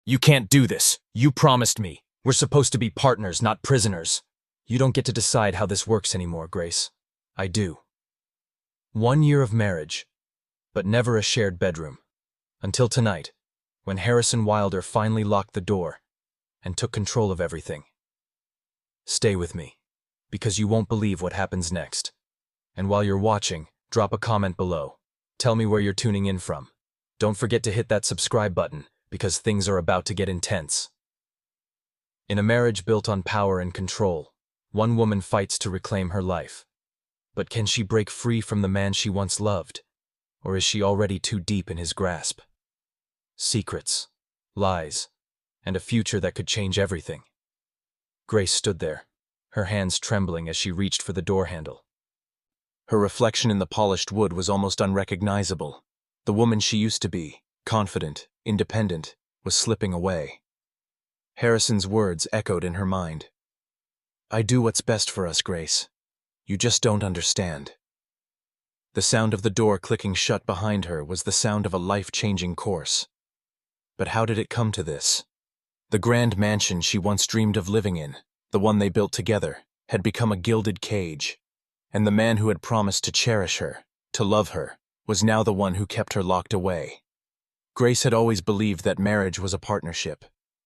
You can't do this. You promised me. We're supposed to be partners, not prisoners. You don't get to decide how this works anymore, Grace. I do. 1 year of marriage, but never a shared bedroom. Until tonight, when Harrison Wilder finally locked the door and took control of everything. Stay with me, because you won't believe what happens next. And while you're watching, drop a comment below. Tell me where you're tuning in from. Don't forget to hit that subscribe button, because things are about to get intense. In a marriage built on power and control, one woman fights to reclaim her life. But can she break free from the man she once loved? Or is she already too deep in his grasp? Secrets, lies, and a future that could change everything. Grace stood there, her hands trembling as she reached for the door handle. Her reflection in the polished wood was almost unrecognizable. The woman she used to be, confident, independent, was slipping away. Harrison's words echoed in her mind. I do what's best for us, Grace. You just don't understand. The sound of the door clicking shut behind her was the sound of a life-changing course. But how did it come to this? The grand mansion she once dreamed of living in, the one they built together, had become a gilded cage. And the man who had promised to cherish her, to love her, was now the one who kept her locked away. Grace had always believed that marriage was a partnership,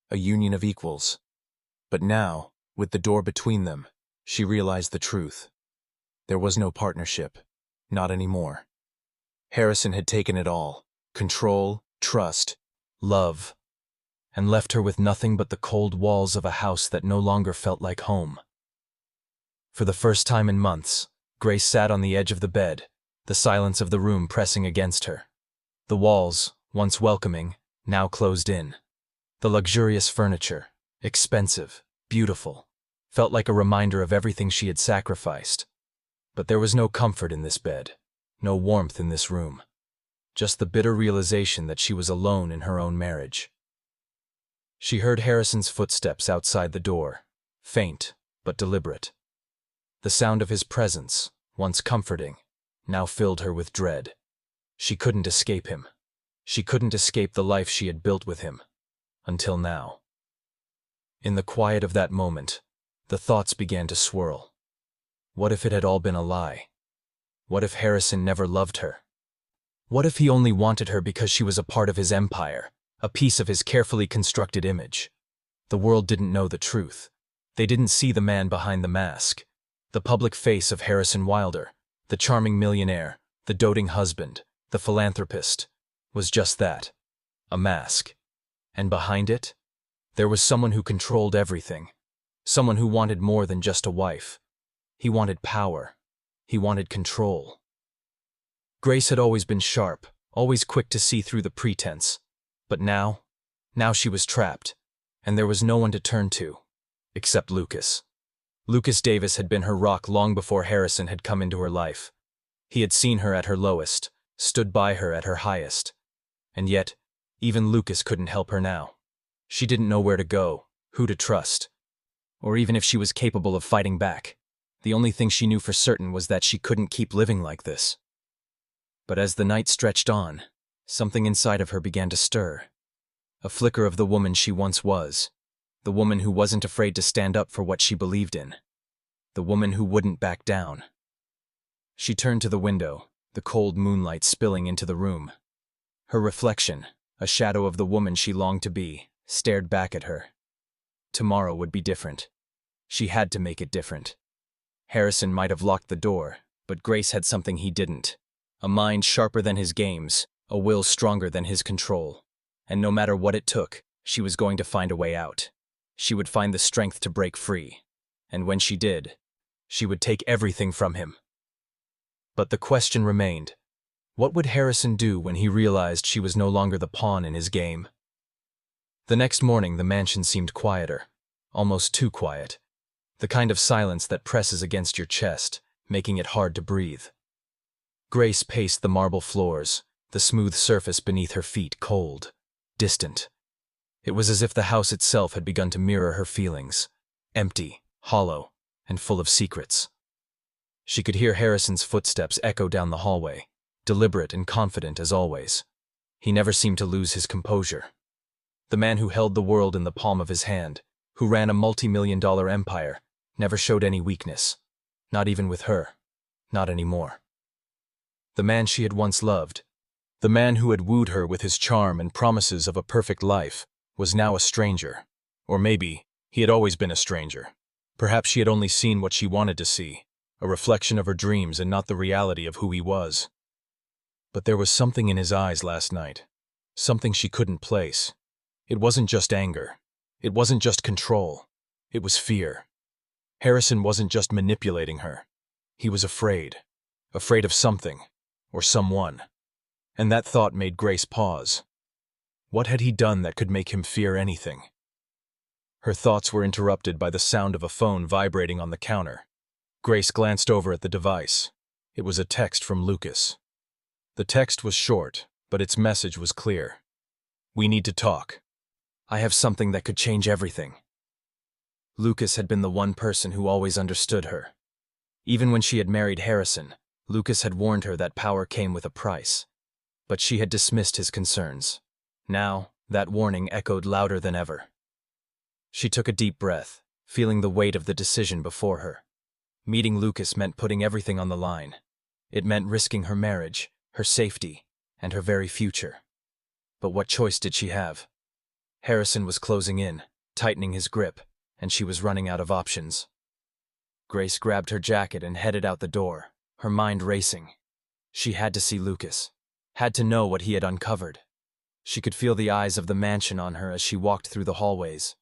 a union of equals. But now, with the door between them, she realized the truth. There was no partnership, not anymore. Harrison had taken it all, control, trust, love, and left her with nothing but the cold walls of a house that no longer felt like home. For the first time in months, Grace sat on the edge of the bed, the silence of the room pressing against her. The walls, once welcoming, now closed in. The luxurious furniture, expensive, beautiful, felt like a reminder of everything she had sacrificed. But there was no comfort in this bed, no warmth in this room. Just the bitter realization that she was alone in her own marriage. She heard Harrison's footsteps outside the door, faint but deliberate. The sound of his presence, once comforting, now filled her with dread. She couldn't escape him. She couldn't escape the life she had built with him. Until now. In the quiet of that moment, the thoughts began to swirl. What if it had all been a lie? What if Harrison never loved her? What if he only wanted her because she was a part of his empire, a piece of his carefully constructed image? The world didn't know the truth. They didn't see the man behind the mask. The public face of Harrison Wilder, the charming millionaire, the doting husband, the philanthropist, was just that, a mask. And behind it, there was someone who controlled everything, someone who wanted more than just a wife. He wanted power. He wanted control. Grace had always been sharp, always quick to see through the pretense. But now she was trapped, and there was no one to turn to, except Lucas. Lucas Davis had been her rock long before Harrison had come into her life. He had seen her at her lowest, stood by her at her highest. And yet, even Lucas couldn't help her now. She didn't know where to go, who to trust, or even if she was capable of fighting back. The only thing she knew for certain was that she couldn't keep living like this. But as the night stretched on, something inside of her began to stir. A flicker of the woman she once was. The woman who wasn't afraid to stand up for what she believed in. The woman who wouldn't back down. She turned to the window, the cold moonlight spilling into the room. Her reflection, a shadow of the woman she longed to be, stared back at her. Tomorrow would be different. She had to make it different. Harrison might have locked the door, but Grace had something he didn't. A mind sharper than his games, a will stronger than his control. And no matter what it took, she was going to find a way out. She would find the strength to break free. And when she did, she would take everything from him. But the question remained. What would Harrison do when he realized she was no longer the pawn in his game? The next morning, the mansion seemed quieter, almost too quiet. The kind of silence that presses against your chest, making it hard to breathe. Grace paced the marble floors, the smooth surface beneath her feet cold, distant. It was as if the house itself had begun to mirror her feelings, empty, hollow, and full of secrets. She could hear Harrison's footsteps echo down the hallway, deliberate and confident as always. He never seemed to lose his composure. The man who held the world in the palm of his hand, who ran a multi-million-dollar empire, never showed any weakness. Not even with her. Not anymore. The man she had once loved, the man who had wooed her with his charm and promises of a perfect life, was now a stranger. Or maybe he had always been a stranger. Perhaps she had only seen what she wanted to see, a reflection of her dreams and not the reality of who he was. But there was something in his eyes last night, something she couldn't place. It wasn't just anger. It wasn't just control. It was fear. Harrison wasn't just manipulating her. He was afraid. Afraid of something, or someone. And that thought made Grace pause. What had he done that could make him fear anything? Her thoughts were interrupted by the sound of a phone vibrating on the counter. Grace glanced over at the device. It was a text from Lucas. The text was short, but its message was clear. "We need to talk. I have something that could change everything." Lucas had been the one person who always understood her. Even when she had married Harrison, Lucas had warned her that power came with a price. But she had dismissed his concerns. Now, that warning echoed louder than ever. She took a deep breath, feeling the weight of the decision before her. Meeting Lucas meant putting everything on the line. It meant risking her marriage, her safety, and her very future. But what choice did she have? Harrison was closing in, tightening his grip, and she was running out of options. Grace grabbed her jacket and headed out the door, her mind racing. She had to see Lucas, had to know what he had uncovered. She could feel the eyes of the mansion on her as she walked through the hallways.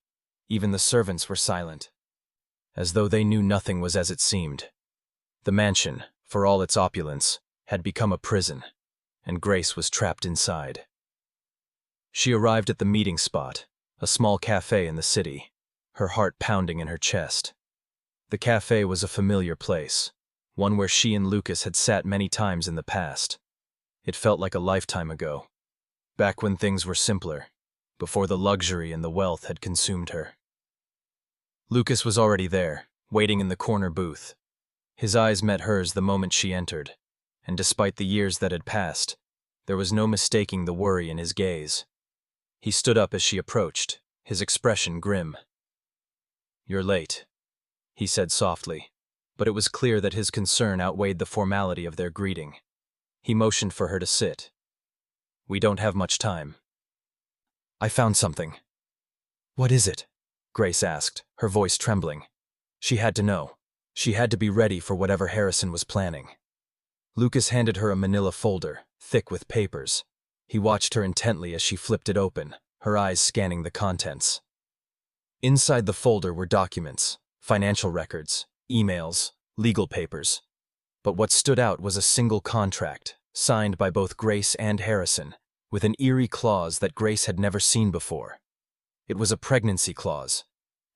Even the servants were silent, as though they knew nothing was as it seemed. The mansion, for all its opulence, had become a prison, and Grace was trapped inside. She arrived at the meeting spot, a small cafe in the city, her heart pounding in her chest. The cafe was a familiar place, one where she and Lucas had sat many times in the past. It felt like a lifetime ago, back when things were simpler, before the luxury and the wealth had consumed her. Lucas was already there, waiting in the corner booth. His eyes met hers the moment she entered, and despite the years that had passed, there was no mistaking the worry in his gaze. He stood up as she approached, his expression grim. "You're late," he said softly, but it was clear that his concern outweighed the formality of their greeting. He motioned for her to sit. "We don't have much time." "I found something." "What is it?" Grace asked, her voice trembling. She had to know. She had to be ready for whatever Harrison was planning. Lucas handed her a manila folder, thick with papers. He watched her intently as she flipped it open, her eyes scanning the contents. Inside the folder were documents, financial records, emails, legal papers. But what stood out was a single contract, signed by both Grace and Harrison, with an eerie clause that Grace had never seen before. It was a pregnancy clause,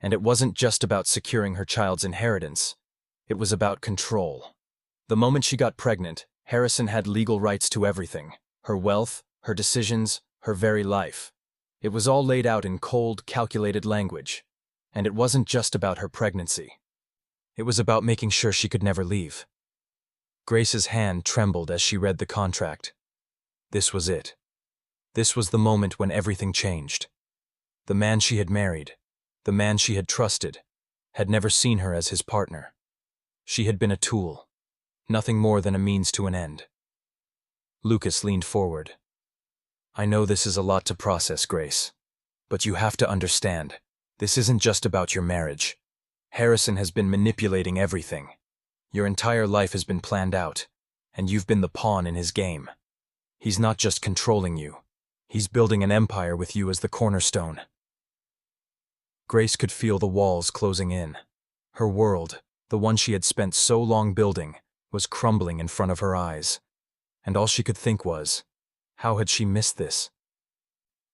and it wasn't just about securing her child's inheritance. It was about control. The moment she got pregnant, Harrison had legal rights to everything, her wealth, her decisions, her very life. It was all laid out in cold, calculated language, and it wasn't just about her pregnancy. It was about making sure she could never leave. Grace's hand trembled as she read the contract. This was it. This was the moment when everything changed. The man she had married, the man she had trusted, had never seen her as his partner. She had been a tool, nothing more than a means to an end. Lucas leaned forward. "I know this is a lot to process, Grace, but you have to understand, this isn't just about your marriage. Harrison has been manipulating everything. Your entire life has been planned out, and you've been the pawn in his game. He's not just controlling you. He's building an empire with you as the cornerstone." Grace could feel the walls closing in. Her world, the one she had spent so long building, was crumbling in front of her eyes. And all she could think was, how had she missed this?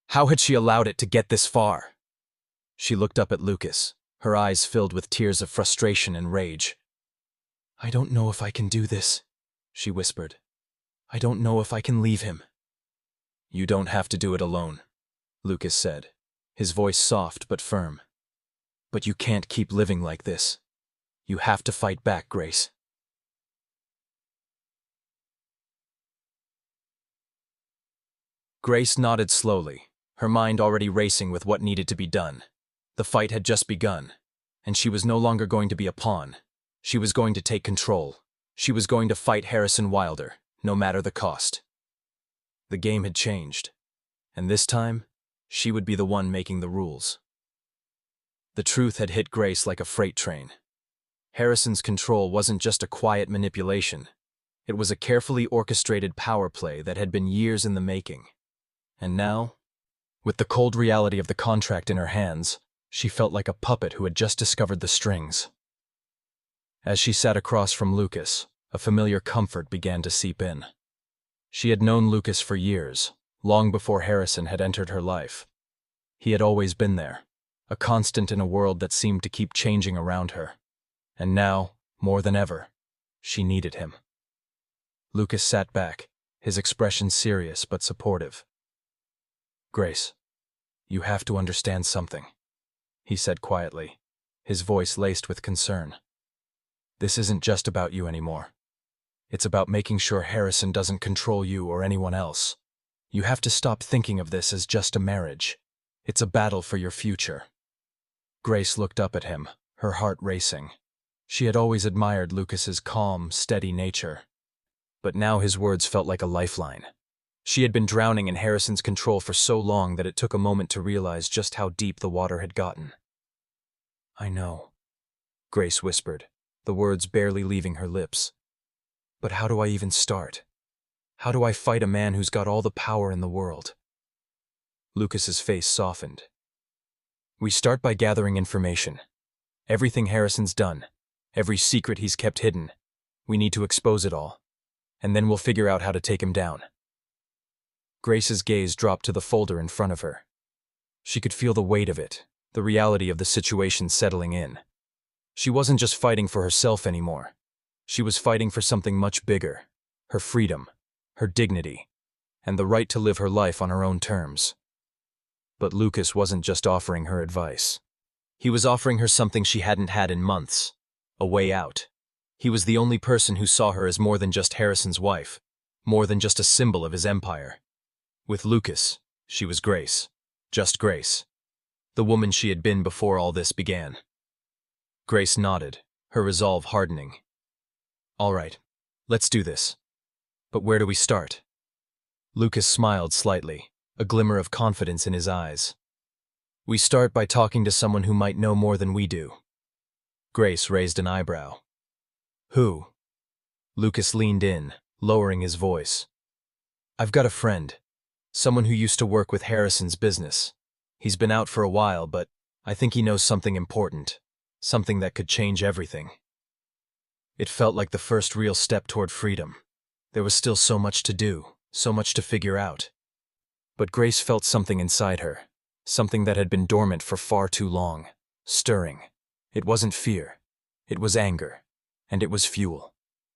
How had she allowed it to get this far? She looked up at Lucas, her eyes filled with tears of frustration and rage. "I don't know if I can do this," she whispered. "I don't know if I can leave him." "You don't have to do it alone," Lucas said, his voice soft but firm. "But you can't keep living like this. You have to fight back, Grace." Grace nodded slowly, her mind already racing with what needed to be done. The fight had just begun, and she was no longer going to be a pawn. She was going to take control. She was going to fight Harrison Wilder, no matter the cost. The game had changed, and this time, she would be the one making the rules. The truth had hit Grace like a freight train. Harrison's control wasn't just a quiet manipulation. It was a carefully orchestrated power play that had been years in the making. And now, with the cold reality of the contract in her hands, she felt like a puppet who had just discovered the strings. As she sat across from Lucas, a familiar comfort began to seep in. She had known Lucas for years, long before Harrison had entered her life. He had always been there, a constant in a world that seemed to keep changing around her. And now, more than ever, she needed him. Lucas sat back, his expression serious but supportive. "Grace, you have to understand something," he said quietly, his voice laced with concern. "This isn't just about you anymore. It's about making sure Harrison doesn't control you or anyone else. You have to stop thinking of this as just a marriage. It's a battle for your future." Grace looked up at him, her heart racing. She had always admired Lucas's calm, steady nature. But now his words felt like a lifeline. She had been drowning in Harrison's control for so long that it took a moment to realize just how deep the water had gotten. "I know," Grace whispered, the words barely leaving her lips. "But how do I even start? How do I fight a man who's got all the power in the world?" Lucas's face softened. "We start by gathering information. Everything Harrison's done, every secret he's kept hidden. We need to expose it all. And then we'll figure out how to take him down." Grace's gaze dropped to the folder in front of her. She could feel the weight of it, the reality of the situation settling in. She wasn't just fighting for herself anymore. She was fighting for something much bigger: her freedom, her dignity, and the right to live her life on her own terms. But Lucas wasn't just offering her advice. He was offering her something she hadn't had in months: a way out. He was the only person who saw her as more than just Harrison's wife, more than just a symbol of his empire. With Lucas, she was Grace, just Grace, the woman she had been before all this began. Grace nodded, her resolve hardening. "All right, let's do this. But where do we start?" Lucas smiled slightly, a glimmer of confidence in his eyes. "We start by talking to someone who might know more than we do." Grace raised an eyebrow. "Who?" Lucas leaned in, lowering his voice. "I've got a friend, someone who used to work with Harrison's business. He's been out for a while, but I think he knows something important, something that could change everything." It felt like the first real step toward freedom. There was still so much to do, so much to figure out. But Grace felt something inside her, something that had been dormant for far too long, stirring. It wasn't fear. It was anger. And it was fuel.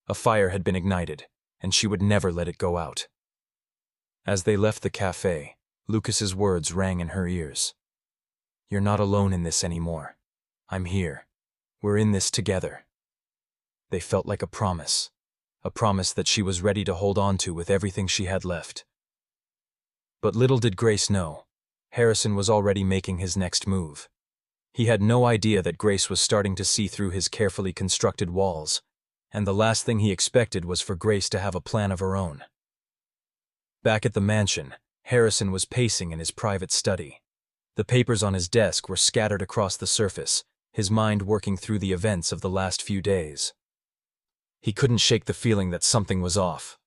A fire had been ignited, and she would never let it go out. As they left the cafe, Lucas's words rang in her ears. "You're not alone in this anymore. I'm here. We're in this together." They felt like a promise that she was ready to hold on to with everything she had left. But little did Grace know, Harrison was already making his next move. He had no idea that Grace was starting to see through his carefully constructed walls, and the last thing he expected was for Grace to have a plan of her own. Back at the mansion, Harrison was pacing in his private study. The papers on his desk were scattered across the surface, his mind working through the events of the last few days. He couldn't shake the feeling that something was off.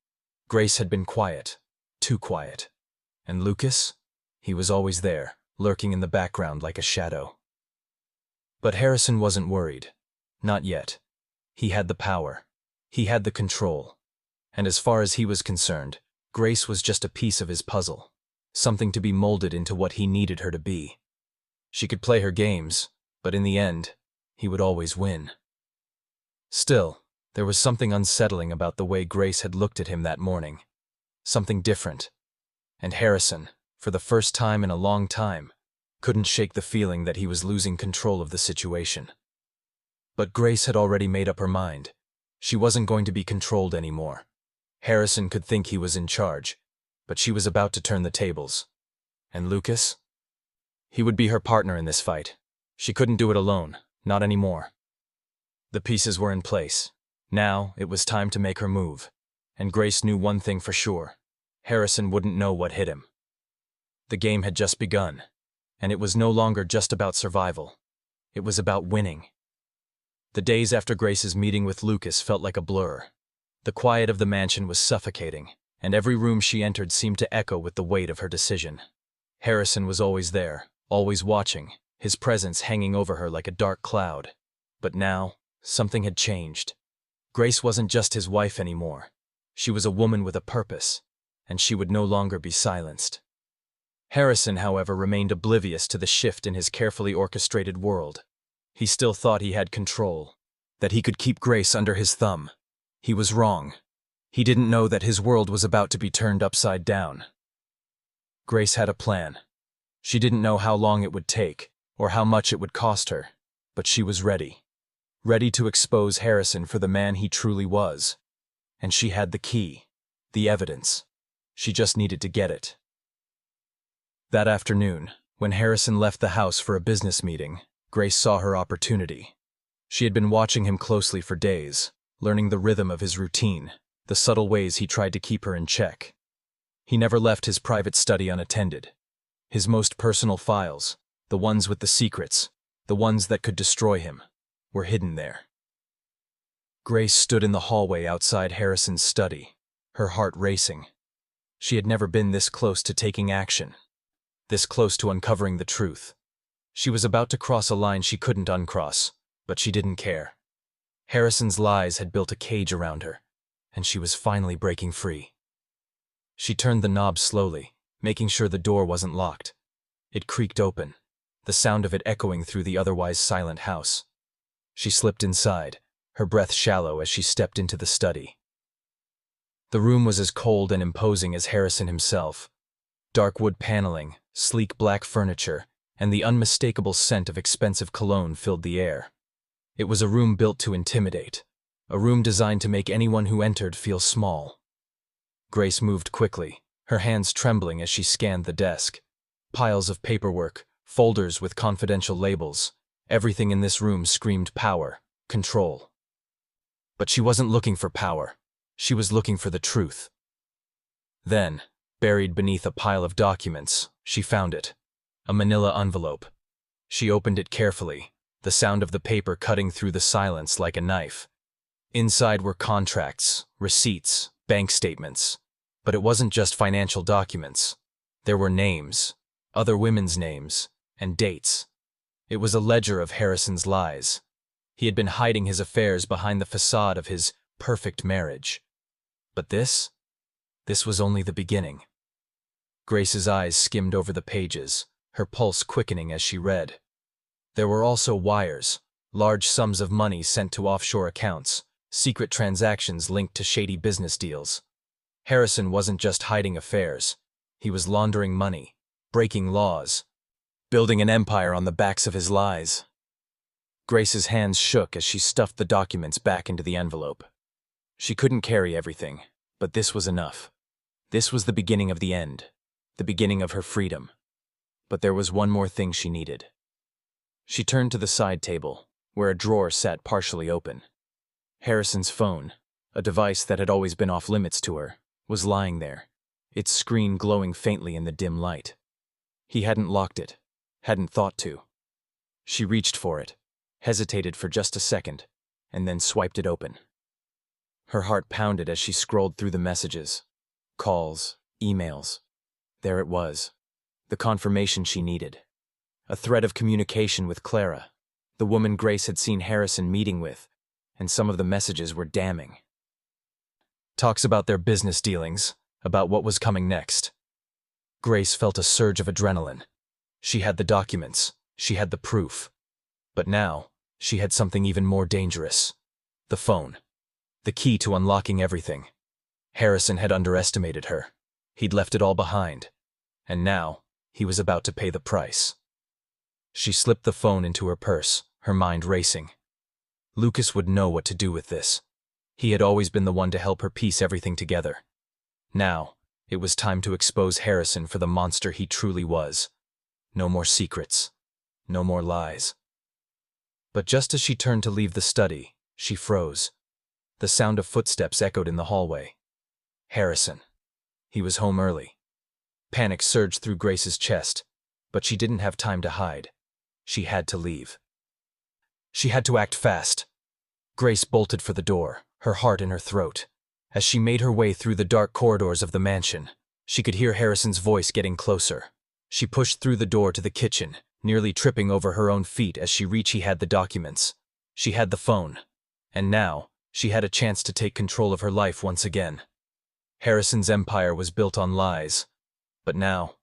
Grace had been quiet, too quiet. And Lucas? He was always there, lurking in the background like a shadow. But Harrison wasn't worried. Not yet. He had the power. He had the control. And as far as he was concerned, Grace was just a piece of his puzzle, something to be molded into what he needed her to be. She could play her games, but in the end, he would always win. Still, there was something unsettling about the way Grace had looked at him that morning. Something different. And Harrison, for the first time in a long time, couldn't shake the feeling that he was losing control of the situation. But Grace had already made up her mind. She wasn't going to be controlled anymore. Harrison could think he was in charge, but she was about to turn the tables. And Lucas? He would be her partner in this fight. She couldn't do it alone, not anymore. The pieces were in place. Now, it was time to make her move. And Grace knew one thing for sure. Harrison wouldn't know what hit him. The game had just begun, and it was no longer just about survival. It was about winning. The days after Grace's meeting with Lucas felt like a blur. The quiet of the mansion was suffocating, and every room she entered seemed to echo with the weight of her decision. Harrison was always there, always watching, his presence hanging over her like a dark cloud. But now, something had changed. Grace wasn't just his wife anymore. She was a woman with a purpose, and she would no longer be silenced. Harrison, however, remained oblivious to the shift in his carefully orchestrated world. He still thought he had control, that he could keep Grace under his thumb. He was wrong. He didn't know that his world was about to be turned upside down. Grace had a plan. She didn't know how long it would take, or how much it would cost her, but she was ready. Ready to expose Harrison for the man he truly was. And she had the key, the evidence. She just needed to get it. That afternoon, when Harrison left the house for a business meeting, Grace saw her opportunity. She had been watching him closely for days, learning the rhythm of his routine, the subtle ways he tried to keep her in check. He never left his private study unattended. His most personal files, the ones with the secrets, the ones that could destroy him, were hidden there. Grace stood in the hallway outside Harrison's study, her heart racing. She had never been this close to taking action, this close to uncovering the truth. She was about to cross a line she couldn't uncross, but she didn't care. Harrison's lies had built a cage around her, and she was finally breaking free. She turned the knob slowly, making sure the door wasn't locked. It creaked open, the sound of it echoing through the otherwise silent house. She slipped inside, her breath shallow as she stepped into the study. The room was as cold and imposing as Harrison himself. Dark wood paneling, sleek black furniture, and the unmistakable scent of expensive cologne filled the air. It was a room built to intimidate, a room designed to make anyone who entered feel small. Grace moved quickly, her hands trembling as she scanned the desk. Piles of paperwork, folders with confidential labels. Everything in this room screamed power, control. But she wasn't looking for power. She was looking for the truth. Then, buried beneath a pile of documents, she found it. A manila envelope. She opened it carefully, the sound of the paper cutting through the silence like a knife. Inside were contracts, receipts, bank statements. But it wasn't just financial documents. There were names, other women's names, and dates. It was a ledger of Harrison's lies. He had been hiding his affairs behind the facade of his perfect marriage. But this was only the beginning. Grace's eyes skimmed over the pages, her pulse quickening as she read. There were also wires, large sums of money sent to offshore accounts, secret transactions linked to shady business deals. Harrison wasn't just hiding affairs. He was laundering money, breaking laws, building an empire on the backs of his lies. Grace's hands shook as she stuffed the documents back into the envelope. She couldn't carry everything, but this was enough. This was the beginning of the end, the beginning of her freedom. But there was one more thing she needed. She turned to the side table, where a drawer sat partially open. Harrison's phone, a device that had always been off limits to her, was lying there, its screen glowing faintly in the dim light. He hadn't locked it, hadn't thought to. She reached for it, hesitated for just a second, and then swiped it open. Her heart pounded as she scrolled through the messages, calls, emails. There it was, the confirmation she needed. A thread of communication with Clara, the woman Grace had seen Harrison meeting with, and some of the messages were damning. Talks about their business dealings, about what was coming next. Grace felt a surge of adrenaline. She had the documents, she had the proof. But now, she had something even more dangerous. The phone. The key to unlocking everything. Harrison had underestimated her. He'd left it all behind. And now, he was about to pay the price. She slipped the phone into her purse, her mind racing. Lucas would know what to do with this. He had always been the one to help her piece everything together. Now, It was time to expose Harrison for the monster he truly was. No more secrets. No more lies. But just as she turned to leave the study, she froze. The sound of footsteps echoed in the hallway. Harrison. He was home early. Panic surged through Grace's chest, but she didn't have time to hide. She had to leave. She had to act fast. Grace bolted for the door, her heart in her throat. As she made her way through the dark corridors of the mansion, she could hear Harrison's voice getting closer. She pushed through the door to the kitchen, nearly tripping over her own feet as she reached. He had the documents. She had the phone. And now, she had a chance to take control of her life once again. Harrison's empire was built on lies. But now,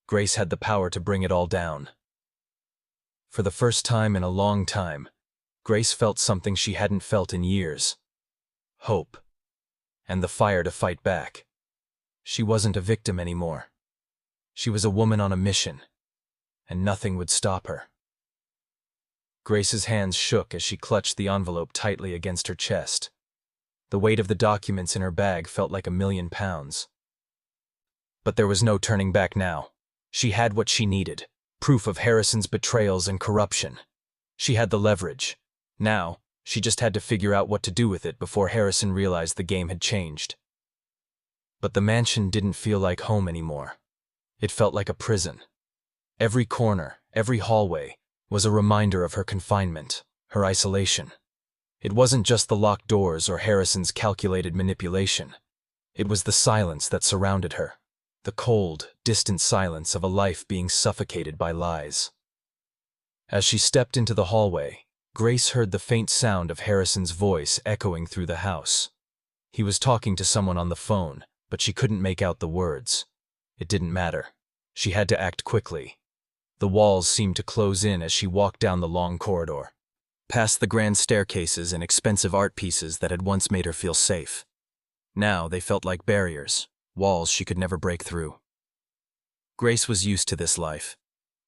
Grace had the power to bring it all down. For the first time in a long time, Grace felt something she hadn't felt in years. Hope. And the fire to fight back. She wasn't a victim anymore. She was a woman on a mission, and nothing would stop her. Grace's hands shook as she clutched the envelope tightly against her chest. The weight of the documents in her bag felt like 1,000,000 pounds. But there was no turning back now. She had what she needed, proof of Harrison's betrayals and corruption. She had the leverage. Now, she just had to figure out what to do with it before Harrison realized the game had changed. But the mansion didn't feel like home anymore. It felt like a prison. Every corner, every hallway, was a reminder of her confinement, her isolation. It wasn't just the locked doors or Harrison's calculated manipulation. It was the silence that surrounded her, the cold, distant silence of a life being suffocated by lies. As she stepped into the hallway, Grace heard the faint sound of Harrison's voice echoing through the house. He was talking to someone on the phone, but she couldn't make out the words. It didn't matter. She had to act quickly. The walls seemed to close in as she walked down the long corridor, past the grand staircases and expensive art pieces that had once made her feel safe. Now they felt like barriers, walls she could never break through. Grace was used to this life.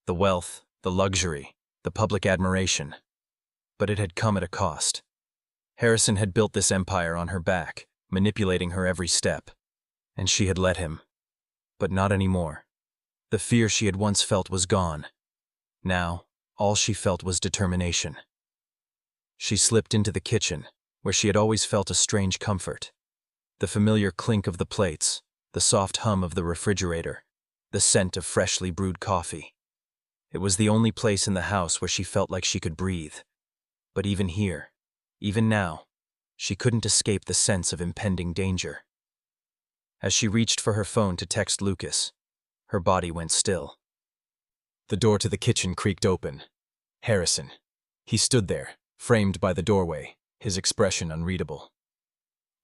The wealth, the luxury, the public admiration. But it had come at a cost. Harrison had built this empire on her back, manipulating her every step. And she had let him. But not anymore. The fear she had once felt was gone. Now, all she felt was determination. She slipped into the kitchen, where she had always felt a strange comfort. The familiar clink of the plates, the soft hum of the refrigerator, the scent of freshly brewed coffee. It was the only place in the house where she felt like she could breathe. But even here, even now, she couldn't escape the sense of impending danger. As she reached for her phone to text Lucas, her body went still. The door to the kitchen creaked open. Harrison. He stood there, framed by the doorway, his expression unreadable.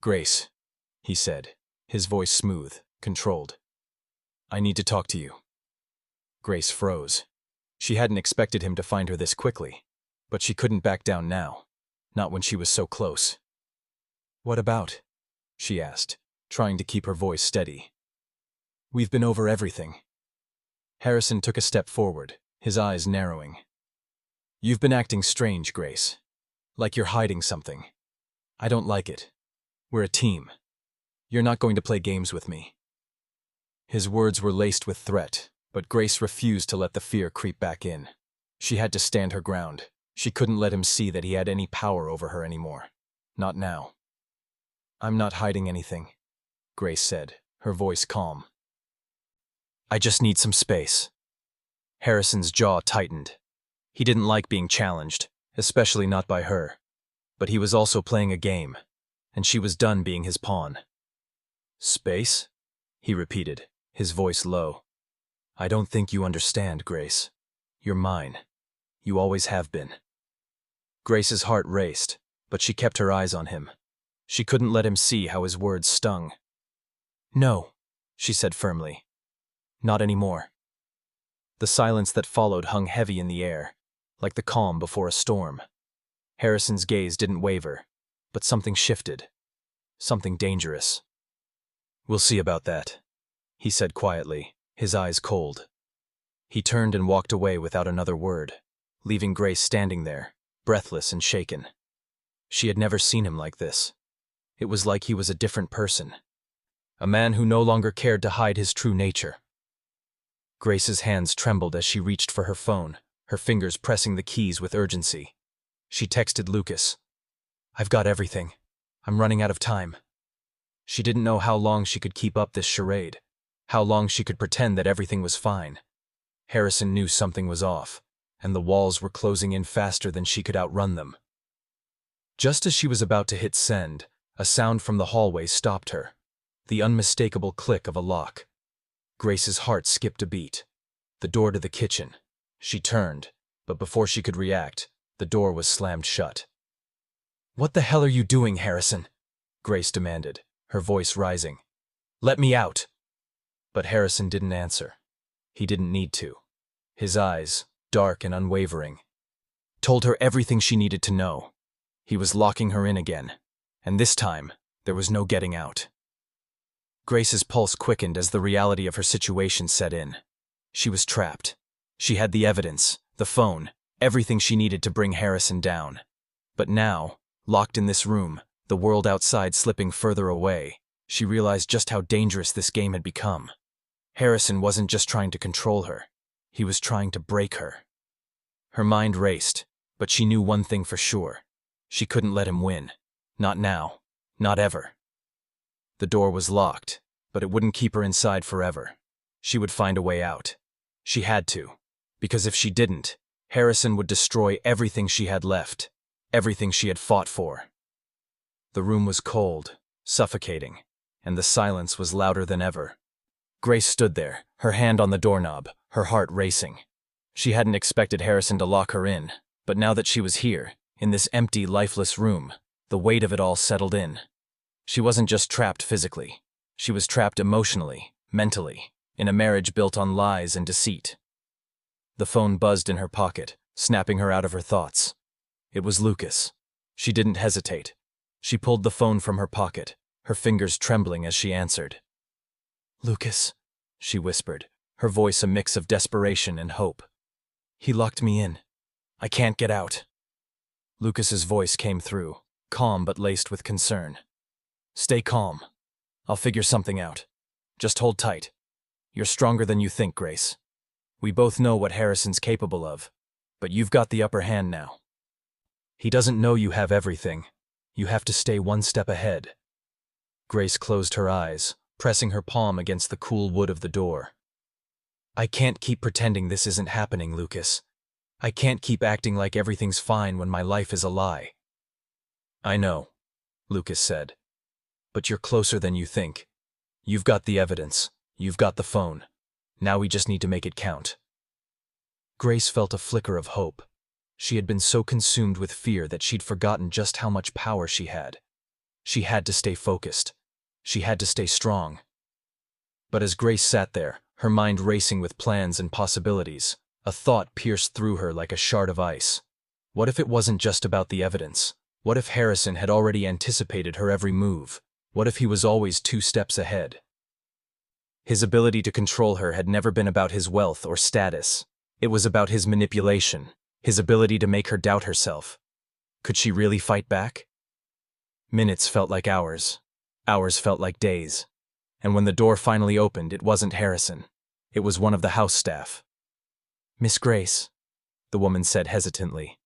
"Grace," he said, his voice smooth, controlled. "I need to talk to you." Grace froze. She hadn't expected him to find her this quickly, but she couldn't back down now, not when she was so close. "What about?" she asked, trying to keep her voice steady. "We've been over everything." Harrison took a step forward, his eyes narrowing. "You've been acting strange, Grace. Like you're hiding something. I don't like it. We're a team. You're not going to play games with me." His words were laced with threat, but Grace refused to let the fear creep back in. She had to stand her ground. She couldn't let him see that he had any power over her anymore. Not now. "I'm not hiding anything," Grace said, her voice calm. "I just need some space." Harrison's jaw tightened. He didn't like being challenged, especially not by her. But he was also playing a game, and she was done being his pawn. "Space?" he repeated, his voice low. "I don't think you understand, Grace. You're mine. You always have been." Grace's heart raced, but she kept her eyes on him. She couldn't let him see how his words stung. "No," she said firmly. "Not anymore." The silence that followed hung heavy in the air, like the calm before a storm. Harrison's gaze didn't waver, but something shifted. Something dangerous. "We'll see about that," he said quietly, his eyes cold. He turned and walked away without another word, leaving Grace standing there, breathless and shaken. She had never seen him like this. It was like he was a different person. A man who no longer cared to hide his true nature. Grace's hands trembled as she reached for her phone, her fingers pressing the keys with urgency. She texted Lucas. "I've got everything. I'm running out of time." She didn't know how long she could keep up this charade, how long she could pretend that everything was fine. Harrison knew something was off, and the walls were closing in faster than she could outrun them. Just as she was about to hit send, a sound from the hallway stopped her, the unmistakable click of a lock. Grace's heart skipped a beat. The door to the kitchen. She turned, but before she could react, the door was slammed shut. "What the hell are you doing, Harrison?" Grace demanded, her voice rising. "Let me out!" But Harrison didn't answer. He didn't need to. His eyes, dark and unwavering, told her everything she needed to know. He was locking her in again, and this time, there was no getting out. Grace's pulse quickened as the reality of her situation set in. She was trapped. She had the evidence, the phone, everything she needed to bring Harrison down. But now, locked in this room, the world outside slipping further away, she realized just how dangerous this game had become. Harrison wasn't just trying to control her. He was trying to break her. Her mind raced, but she knew one thing for sure. She couldn't let him win. Not now. Not ever. The door was locked, but it wouldn't keep her inside forever. She would find a way out. She had to, because if she didn't, Harrison would destroy everything she had left, everything she had fought for. The room was cold, suffocating, and the silence was louder than ever. Grace stood there, her hand on the doorknob, her heart racing. She hadn't expected Harrison to lock her in, but now that she was here, in this empty, lifeless room, the weight of it all settled in. She wasn't just trapped physically. She was trapped emotionally, mentally, in a marriage built on lies and deceit. The phone buzzed in her pocket, snapping her out of her thoughts. It was Lucas. She didn't hesitate. She pulled the phone from her pocket, her fingers trembling as she answered. "Lucas," she whispered, her voice a mix of desperation and hope. "He locked me in. I can't get out." Lucas's voice came through, calm but laced with concern. "Stay calm. I'll figure something out. Just hold tight. You're stronger than you think, Grace. We both know what Harrison's capable of, but you've got the upper hand now. He doesn't know you have everything. You have to stay one step ahead." Grace closed her eyes, pressing her palm against the cool wood of the door. "I can't keep pretending this isn't happening, Lucas. I can't keep acting like everything's fine when my life is a lie." "I know," Lucas said. "But you're closer than you think. You've got the evidence. You've got the phone. Now we just need to make it count." Grace felt a flicker of hope. She had been so consumed with fear that she'd forgotten just how much power she had. She had to stay focused. She had to stay strong. But as Grace sat there, her mind racing with plans and possibilities, a thought pierced through her like a shard of ice. What if it wasn't just about the evidence? What if Harrison had already anticipated her every move? What if he was always 2 steps ahead? His ability to control her had never been about his wealth or status. It was about his manipulation, his ability to make her doubt herself. Could she really fight back? Minutes felt like hours. Hours felt like days. And when the door finally opened, it wasn't Harrison. It was one of the house staff. "Miss Grace," the woman said hesitantly.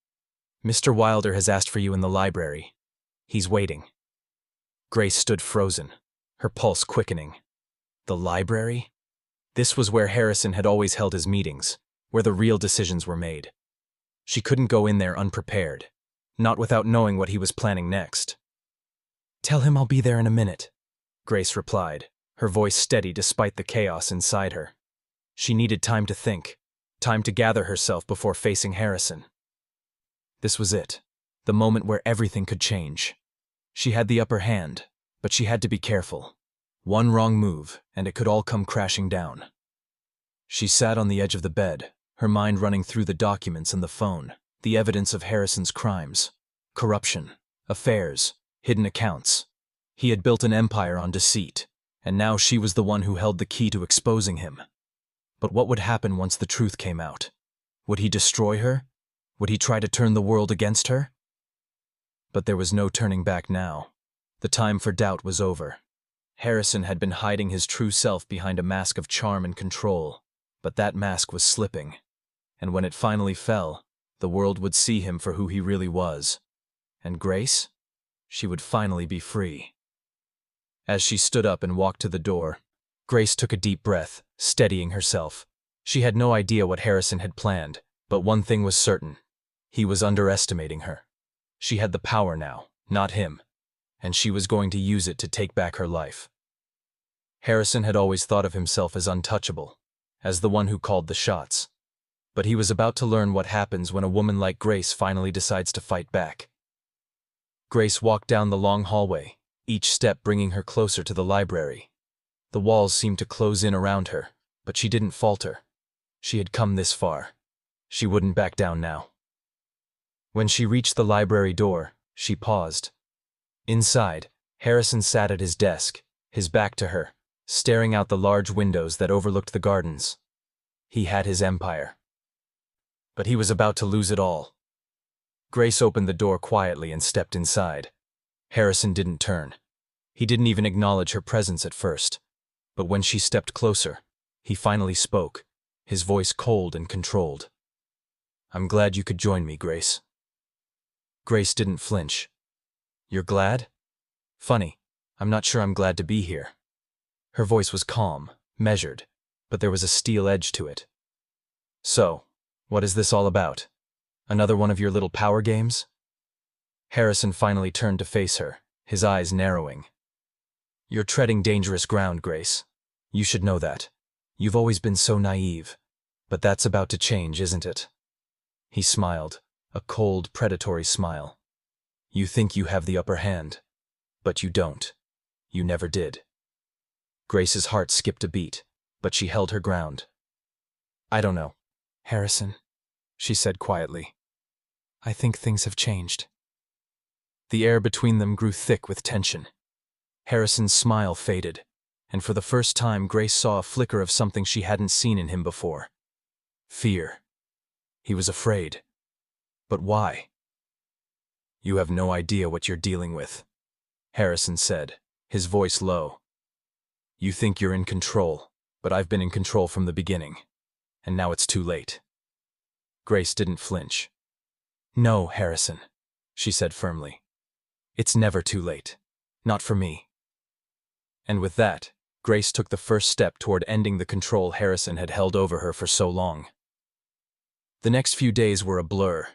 "Mr. Wilder has asked for you in the library. He's waiting." Grace stood frozen, her pulse quickening. The library? This was where Harrison had always held his meetings, where the real decisions were made. She couldn't go in there unprepared, not without knowing what he was planning next. "Tell him I'll be there in a minute," Grace replied, her voice steady despite the chaos inside her. She needed time to think, time to gather herself before facing Harrison. This was it, the moment where everything could change. She had the upper hand, but she had to be careful. One wrong move, and it could all come crashing down. She sat on the edge of the bed, her mind running through the documents and the phone, the evidence of Harrison's crimes, corruption, affairs, hidden accounts. He had built an empire on deceit, and now she was the one who held the key to exposing him. But what would happen once the truth came out? Would he destroy her? Would he try to turn the world against her? But there was no turning back now. The time for doubt was over. Harrison had been hiding his true self behind a mask of charm and control, but that mask was slipping. And when it finally fell, the world would see him for who he really was. And Grace? She would finally be free. As she stood up and walked to the door, Grace took a deep breath, steadying herself. She had no idea what Harrison had planned, but one thing was certain. He was underestimating her. She had the power now, not him, and she was going to use it to take back her life. Harrison had always thought of himself as untouchable, as the one who called the shots. But he was about to learn what happens when a woman like Grace finally decides to fight back. Grace walked down the long hallway, each step bringing her closer to the library. The walls seemed to close in around her, but she didn't falter. She had come this far. She wouldn't back down now. When she reached the library door, she paused. Inside, Harrison sat at his desk, his back to her, staring out the large windows that overlooked the gardens. He had his empire. But he was about to lose it all. Grace opened the door quietly and stepped inside. Harrison didn't turn. He didn't even acknowledge her presence at first. But when she stepped closer, he finally spoke, his voice cold and controlled. "I'm glad you could join me, Grace." Grace didn't flinch. "You're glad?" "Funny, I'm not sure I'm glad to be here." Her voice was calm, measured, but there was a steel edge to it. "So, what is this all about? Another one of your little power games?" Harrison finally turned to face her, his eyes narrowing. "You're treading dangerous ground, Grace. You should know that. You've always been so naive. But that's about to change, isn't it?" He smiled, a cold, predatory smile. "You think you have the upper hand, but you don't. You never did." Grace's heart skipped a beat, but she held her ground. "I don't know, Harrison," she said quietly. "I think things have changed." The air between them grew thick with tension. Harrison's smile faded, and for the first time Grace saw a flicker of something she hadn't seen in him before. Fear. He was afraid. But why? "You have no idea what you're dealing with," Harrison said, his voice low. "You think you're in control, but I've been in control from the beginning, and now it's too late." Grace didn't flinch. "No, Harrison," she said firmly. "It's never too late. Not for me." And with that, Grace took the first step toward ending the control Harrison had held over her for so long. The next few days were a blur.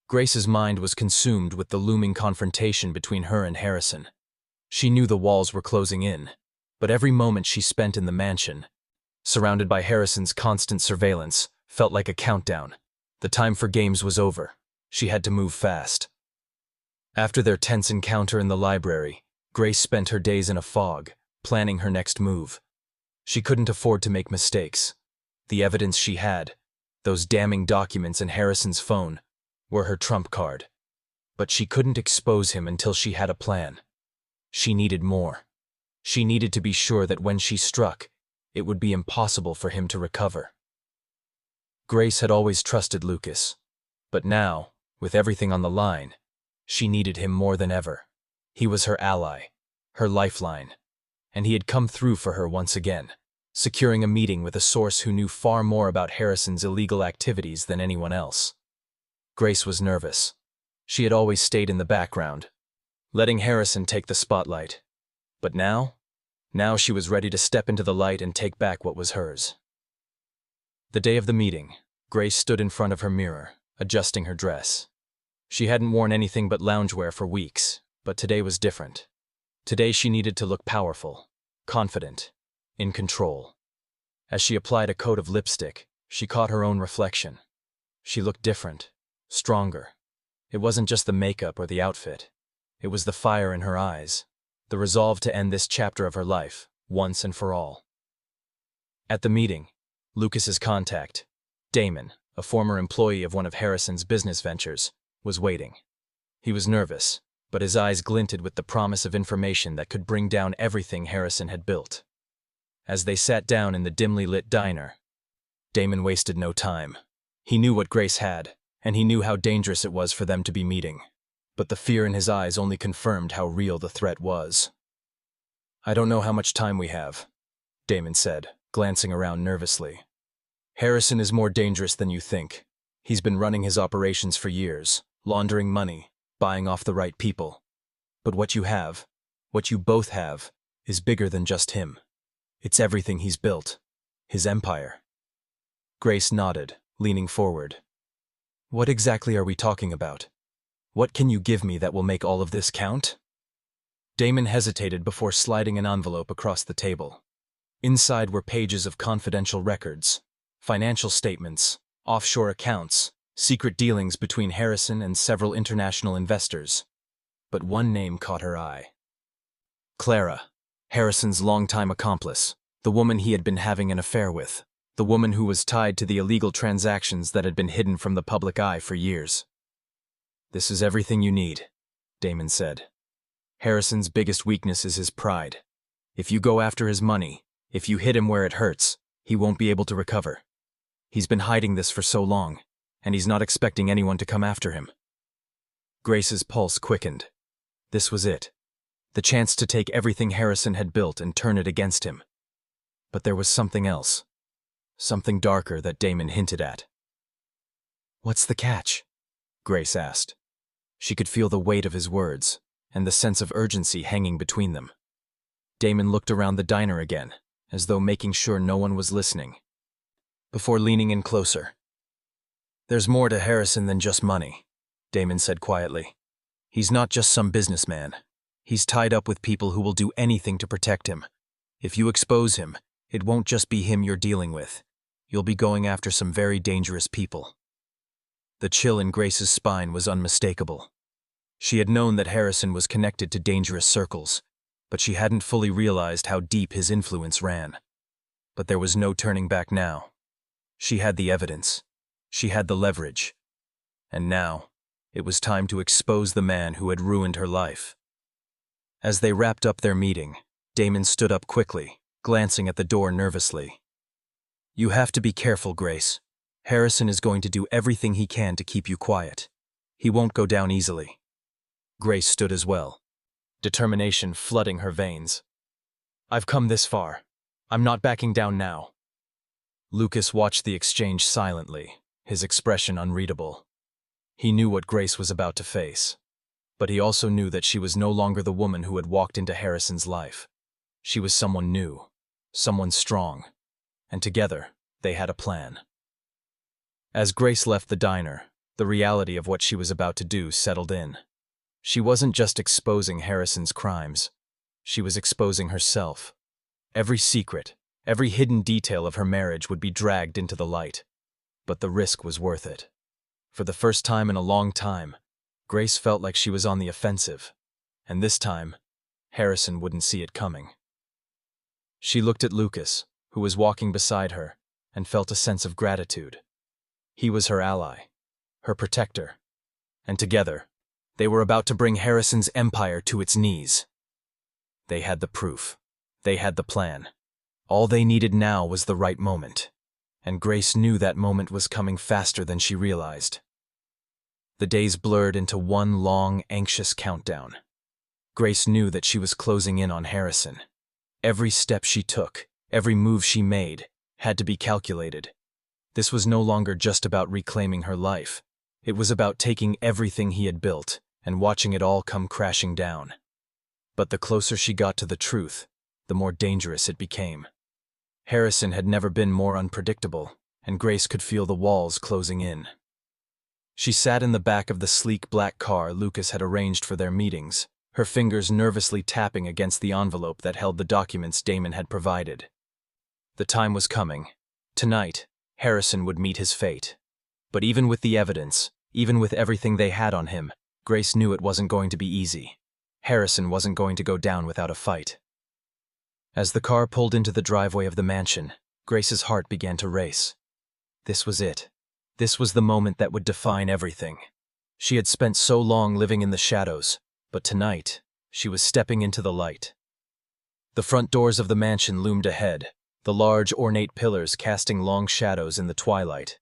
Grace's mind was consumed with the looming confrontation between her and Harrison. She knew the walls were closing in, but every moment she spent in the mansion, surrounded by Harrison's constant surveillance, felt like a countdown. The time for games was over. She had to move fast. After their tense encounter in the library, Grace spent her days in a fog, planning her next move. She couldn't afford to make mistakes. The evidence she had, those damning documents in Harrison's phone, were her trump card. But she couldn't expose him until she had a plan. She needed more. She needed to be sure that when she struck, it would be impossible for him to recover. Grace had always trusted Lucas, but now, with everything on the line, she needed him more than ever. He was her ally, her lifeline, and he had come through for her once again, securing a meeting with a source who knew far more about Harrison's illegal activities than anyone else. Grace was nervous. She had always stayed in the background, letting Harrison take the spotlight. But now she was ready to step into the light and take back what was hers. The day of the meeting, Grace stood in front of her mirror, adjusting her dress. She hadn't worn anything but loungewear for weeks, but today was different. Today she needed to look powerful, confident, in control. As she applied a coat of lipstick, she caught her own reflection. She looked different, stronger. It wasn't just the makeup or the outfit. It was the fire in her eyes, the resolve to end this chapter of her life, once and for all. At the meeting, Lucas's contact, Damon, a former employee of one of Harrison's business ventures, was waiting. He was nervous, but his eyes glinted with the promise of information that could bring down everything Harrison had built. As they sat down in the dimly lit diner, Damon wasted no time. He knew what Grace had, and he knew how dangerous it was for them to be meeting. But the fear in his eyes only confirmed how real the threat was. I don't know how much time we have, Damon said, glancing around nervously. Harrison is more dangerous than you think. He's been running his operations for years, laundering money, buying off the right people. But what you both have, is bigger than just him. It's everything he's built. His empire. Grace nodded, leaning forward. What exactly are we talking about? What can you give me that will make all of this count? Damon hesitated before sliding an envelope across the table. Inside were pages of confidential records, financial statements, offshore accounts, secret dealings between Harrison and several international investors. But one name caught her eye. Clara, Harrison's longtime accomplice, the woman he had been having an affair with, the woman who was tied to the illegal transactions that had been hidden from the public eye for years. This is everything you need, Damon said. Harrison's biggest weakness is his pride. If you go after his money, if you hit him where it hurts, he won't be able to recover. He's been hiding this for so long, and he's not expecting anyone to come after him. Grace's pulse quickened. This was it. The chance to take everything Harrison had built and turn it against him. But there was something else. Something darker that Damon hinted at. What's the catch? Grace asked. She could feel the weight of his words, and the sense of urgency hanging between them. Damon looked around the diner again, as though making sure no one was listening, before leaning in closer. There's more to Harrison than just money, Damon said quietly. He's not just some businessman. He's tied up with people who will do anything to protect him. If you expose him, it won't just be him you're dealing with. You'll be going after some very dangerous people. The chill in Grace's spine was unmistakable. She had known that Harrison was connected to dangerous circles, but she hadn't fully realized how deep his influence ran. But there was no turning back now. She had the evidence. She had the leverage. And now, it was time to expose the man who had ruined her life. As they wrapped up their meeting, Damon stood up quickly, glancing at the door nervously. You have to be careful, Grace. Harrison is going to do everything he can to keep you quiet. He won't go down easily. Grace stood as well, determination flooding her veins. I've come this far. I'm not backing down now. Lucas watched the exchange silently, his expression unreadable. He knew what Grace was about to face, but he also knew that she was no longer the woman who had walked into Harrison's life. She was someone new, someone strong, and together they had a plan. As Grace left the diner, the reality of what she was about to do settled in. She wasn't just exposing Harrison's crimes. She was exposing herself. Every secret, every hidden detail of her marriage would be dragged into the light. But the risk was worth it. For the first time in a long time, Grace felt like she was on the offensive. And this time, Harrison wouldn't see it coming. She looked at Lucas, who was walking beside her, and felt a sense of gratitude. He was her ally, her protector. And together, they were about to bring Harrison's empire to its knees. They had the proof. They had the plan. All they needed now was the right moment. And Grace knew that moment was coming faster than she realized. The days blurred into one long, anxious countdown. Grace knew that she was closing in on Harrison. Every step she took, every move she made, had to be calculated. This was no longer just about reclaiming her life. It was about taking everything he had built and watching it all come crashing down. But the closer she got to the truth, the more dangerous it became. Harrison had never been more unpredictable, and Grace could feel the walls closing in. She sat in the back of the sleek black car Lucas had arranged for their meetings, her fingers nervously tapping against the envelope that held the documents Damon had provided. The time was coming. Tonight, Harrison would meet his fate. But even with the evidence, even with everything they had on him, Grace knew it wasn't going to be easy. Harrison wasn't going to go down without a fight. As the car pulled into the driveway of the mansion, Grace's heart began to race. This was it. This was the moment that would define everything. She had spent so long living in the shadows, but tonight, she was stepping into the light. The front doors of the mansion loomed ahead, the large, ornate pillars casting long shadows in the twilight.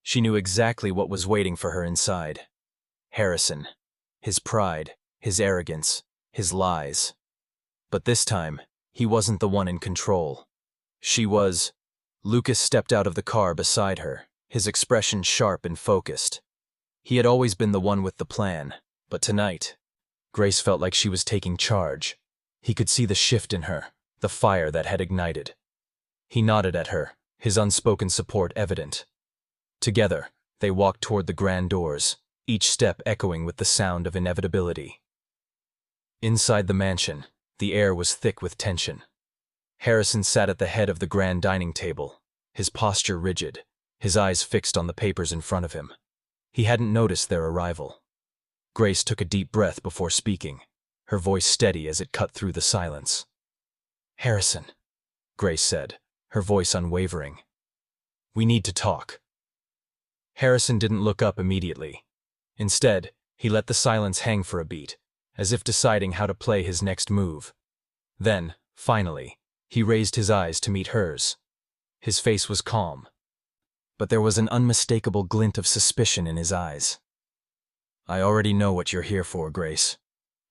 She knew exactly what was waiting for her inside. Harrison. His pride, his arrogance, his lies. But this time, He wasn't the one in control. She was. Lucas stepped out of the car beside her, his expression sharp and focused. He had always been the one with the plan, but tonight, Grace felt like she was taking charge. He could see the shift in her, the fire that had ignited. He nodded at her, his unspoken support evident. Together, they walked toward the grand doors, each step echoing with the sound of inevitability. Inside the mansion, the air was thick with tension. Harrison sat at the head of the grand dining table, his posture rigid, his eyes fixed on the papers in front of him. He hadn't noticed their arrival. Grace took a deep breath before speaking, her voice steady as it cut through the silence. "Harrison," Grace said, her voice unwavering. "We need to talk." Harrison didn't look up immediately. Instead, he let the silence hang for a beat, as if deciding how to play his next move. Then, finally, he raised his eyes to meet hers. His face was calm, but there was an unmistakable glint of suspicion in his eyes. "I already know what you're here for, Grace,"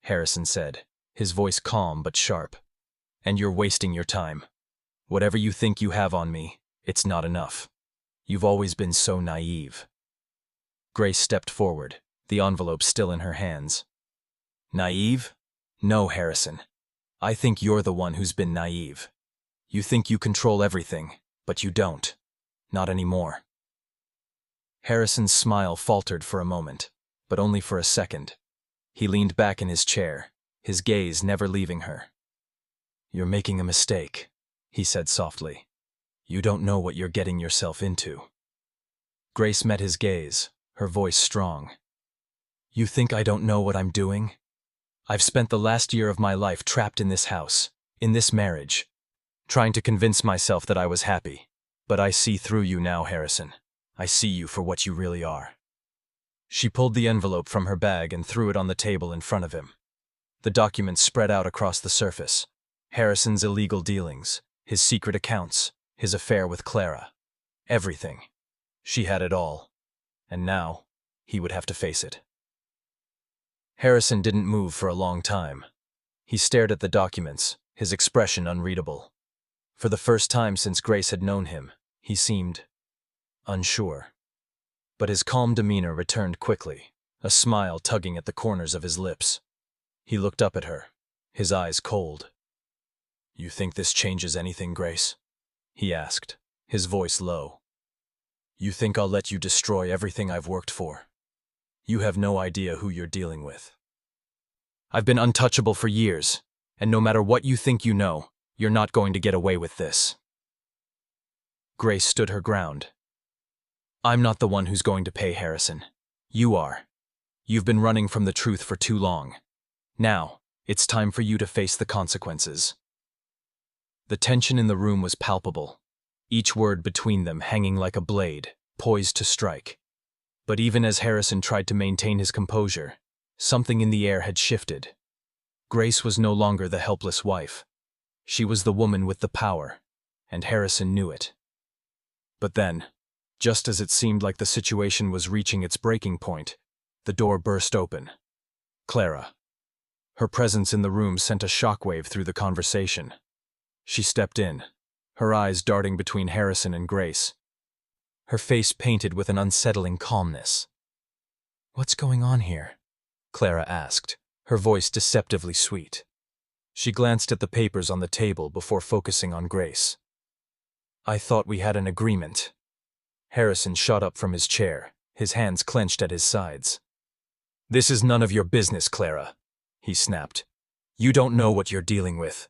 Harrison said, his voice calm but sharp. "And you're wasting your time. Whatever you think you have on me, it's not enough. You've always been so naive." Grace stepped forward, the envelope still in her hands. "Naive? No, Harrison. I think you're the one who's been naive. You think you control everything, but you don't. Not anymore." Harrison's smile faltered for a moment, but only for a second. He leaned back in his chair, his gaze never leaving her. "You're making a mistake," he said softly. "You don't know what you're getting yourself into." Grace met his gaze, her voice strong. "You think I don't know what I'm doing? I've spent the last year of my life trapped in this house, in this marriage, trying to convince myself that I was happy. But I see through you now, Harrison. I see you for what you really are." She pulled the envelope from her bag and threw it on the table in front of him. The documents spread out across the surface. Harrison's illegal dealings, his secret accounts, his affair with Clara. Everything. She had it all. And now, he would have to face it. Harrison didn't move for a long time. He stared at the documents, his expression unreadable. For the first time since Grace had known him, he seemed unsure. But his calm demeanor returned quickly, a smile tugging at the corners of his lips. He looked up at her, his eyes cold. "You think this changes anything, Grace?" he asked, his voice low. "You think I'll let you destroy everything I've worked for? You have no idea who you're dealing with. I've been untouchable for years, and no matter what you think you know, you're not going to get away with this." Grace stood her ground. "I'm not the one who's going to pay, Harrison. You are. You've been running from the truth for too long. Now, it's time for you to face the consequences." The tension in the room was palpable, each word between them hanging like a blade, poised to strike. But even as Harrison tried to maintain his composure, something in the air had shifted. Grace was no longer the helpless wife. She was the woman with the power, and Harrison knew it. But then, just as it seemed like the situation was reaching its breaking point, the door burst open. Clara. Her presence in the room sent a shockwave through the conversation. She stepped in, her eyes darting between Harrison and Grace, her face painted with an unsettling calmness. "What's going on here?" Clara asked, her voice deceptively sweet. She glanced at the papers on the table before focusing on Grace. "I thought we had an agreement." Harrison shot up from his chair, his hands clenched at his sides. "This is none of your business, Clara," he snapped. "You don't know what you're dealing with."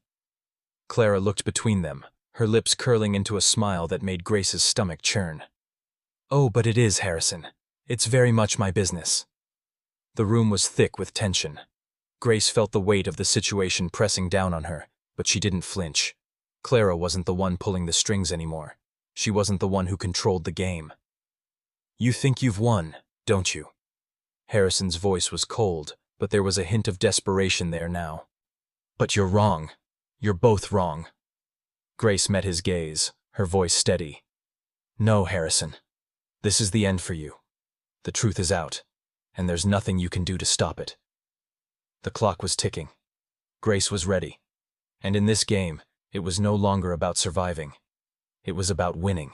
Clara looked between them, her lips curling into a smile that made Grace's stomach churn. "Oh, but it is, Harrison. It's very much my business." The room was thick with tension. Grace felt the weight of the situation pressing down on her, but she didn't flinch. Clara wasn't the one pulling the strings anymore. She wasn't the one who controlled the game. "You think you've won, don't you?" Harrison's voice was cold, but there was a hint of desperation there now. "But you're wrong. You're both wrong." Grace met his gaze, her voice steady. "No, Harrison. This is the end for you. The truth is out, and there's nothing you can do to stop it." The clock was ticking. Grace was ready. And in this game, it was no longer about surviving. It was about winning.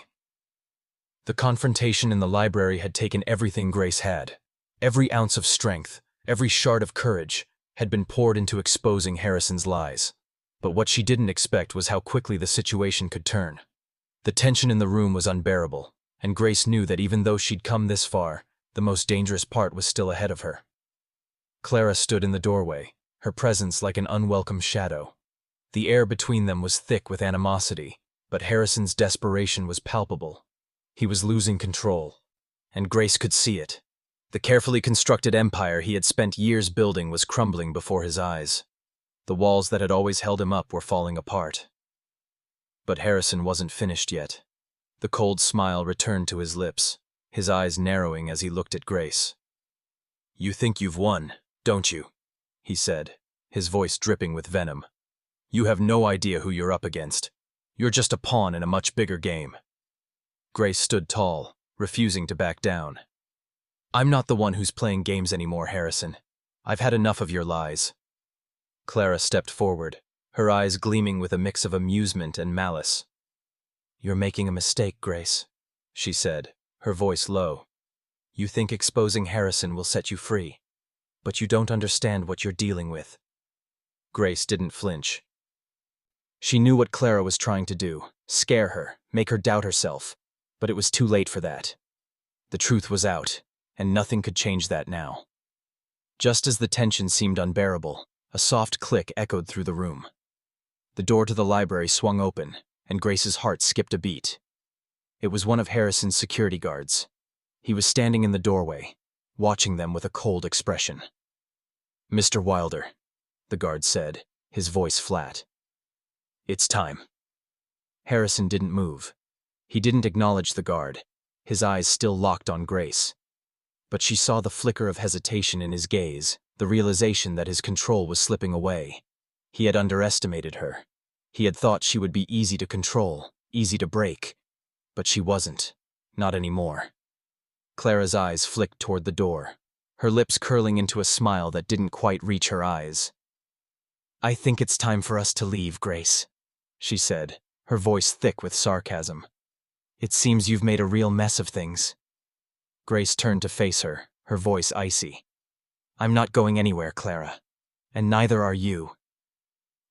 The confrontation in the library had taken everything Grace had. Every ounce of strength, every shard of courage, had been poured into exposing Harrison's lies. But what she didn't expect was how quickly the situation could turn. The tension in the room was unbearable, and Grace knew that even though she'd come this far, the most dangerous part was still ahead of her. Clara stood in the doorway, her presence like an unwelcome shadow. The air between them was thick with animosity, but Harrison's desperation was palpable. He was losing control, and Grace could see it. The carefully constructed empire he had spent years building was crumbling before his eyes. The walls that had always held him up were falling apart. But Harrison wasn't finished yet. The cold smile returned to his lips, his eyes narrowing as he looked at Grace. "You think you've won, don't you?" he said, his voice dripping with venom. "You have no idea who you're up against. You're just a pawn in a much bigger game." Grace stood tall, refusing to back down. "I'm not the one who's playing games anymore, Harrison. I've had enough of your lies." Clara stepped forward, her eyes gleaming with a mix of amusement and malice. "You're making a mistake, Grace," she said, her voice low. "You think exposing Harrison will set you free, but you don't understand what you're dealing with." Grace didn't flinch. She knew what Clara was trying to do, scare her, make her doubt herself, but it was too late for that. The truth was out, and nothing could change that now. Just as the tension seemed unbearable, a soft click echoed through the room. The door to the library swung open, and Grace's heart skipped a beat. It was one of Harrison's security guards. He was standing in the doorway, watching them with a cold expression. "Mr. Wilder," the guard said, his voice flat. "It's time." Harrison didn't move. He didn't acknowledge the guard, his eyes still locked on Grace. But she saw the flicker of hesitation in his gaze, the realization that his control was slipping away. He had underestimated her. He had thought she would be easy to control, easy to break. But she wasn't. Not anymore. Clara's eyes flicked toward the door, her lips curling into a smile that didn't quite reach her eyes. "I think it's time for us to leave, Grace," she said, her voice thick with sarcasm. "It seems you've made a real mess of things." Grace turned to face her, her voice icy. "I'm not going anywhere, Clara. And neither are you."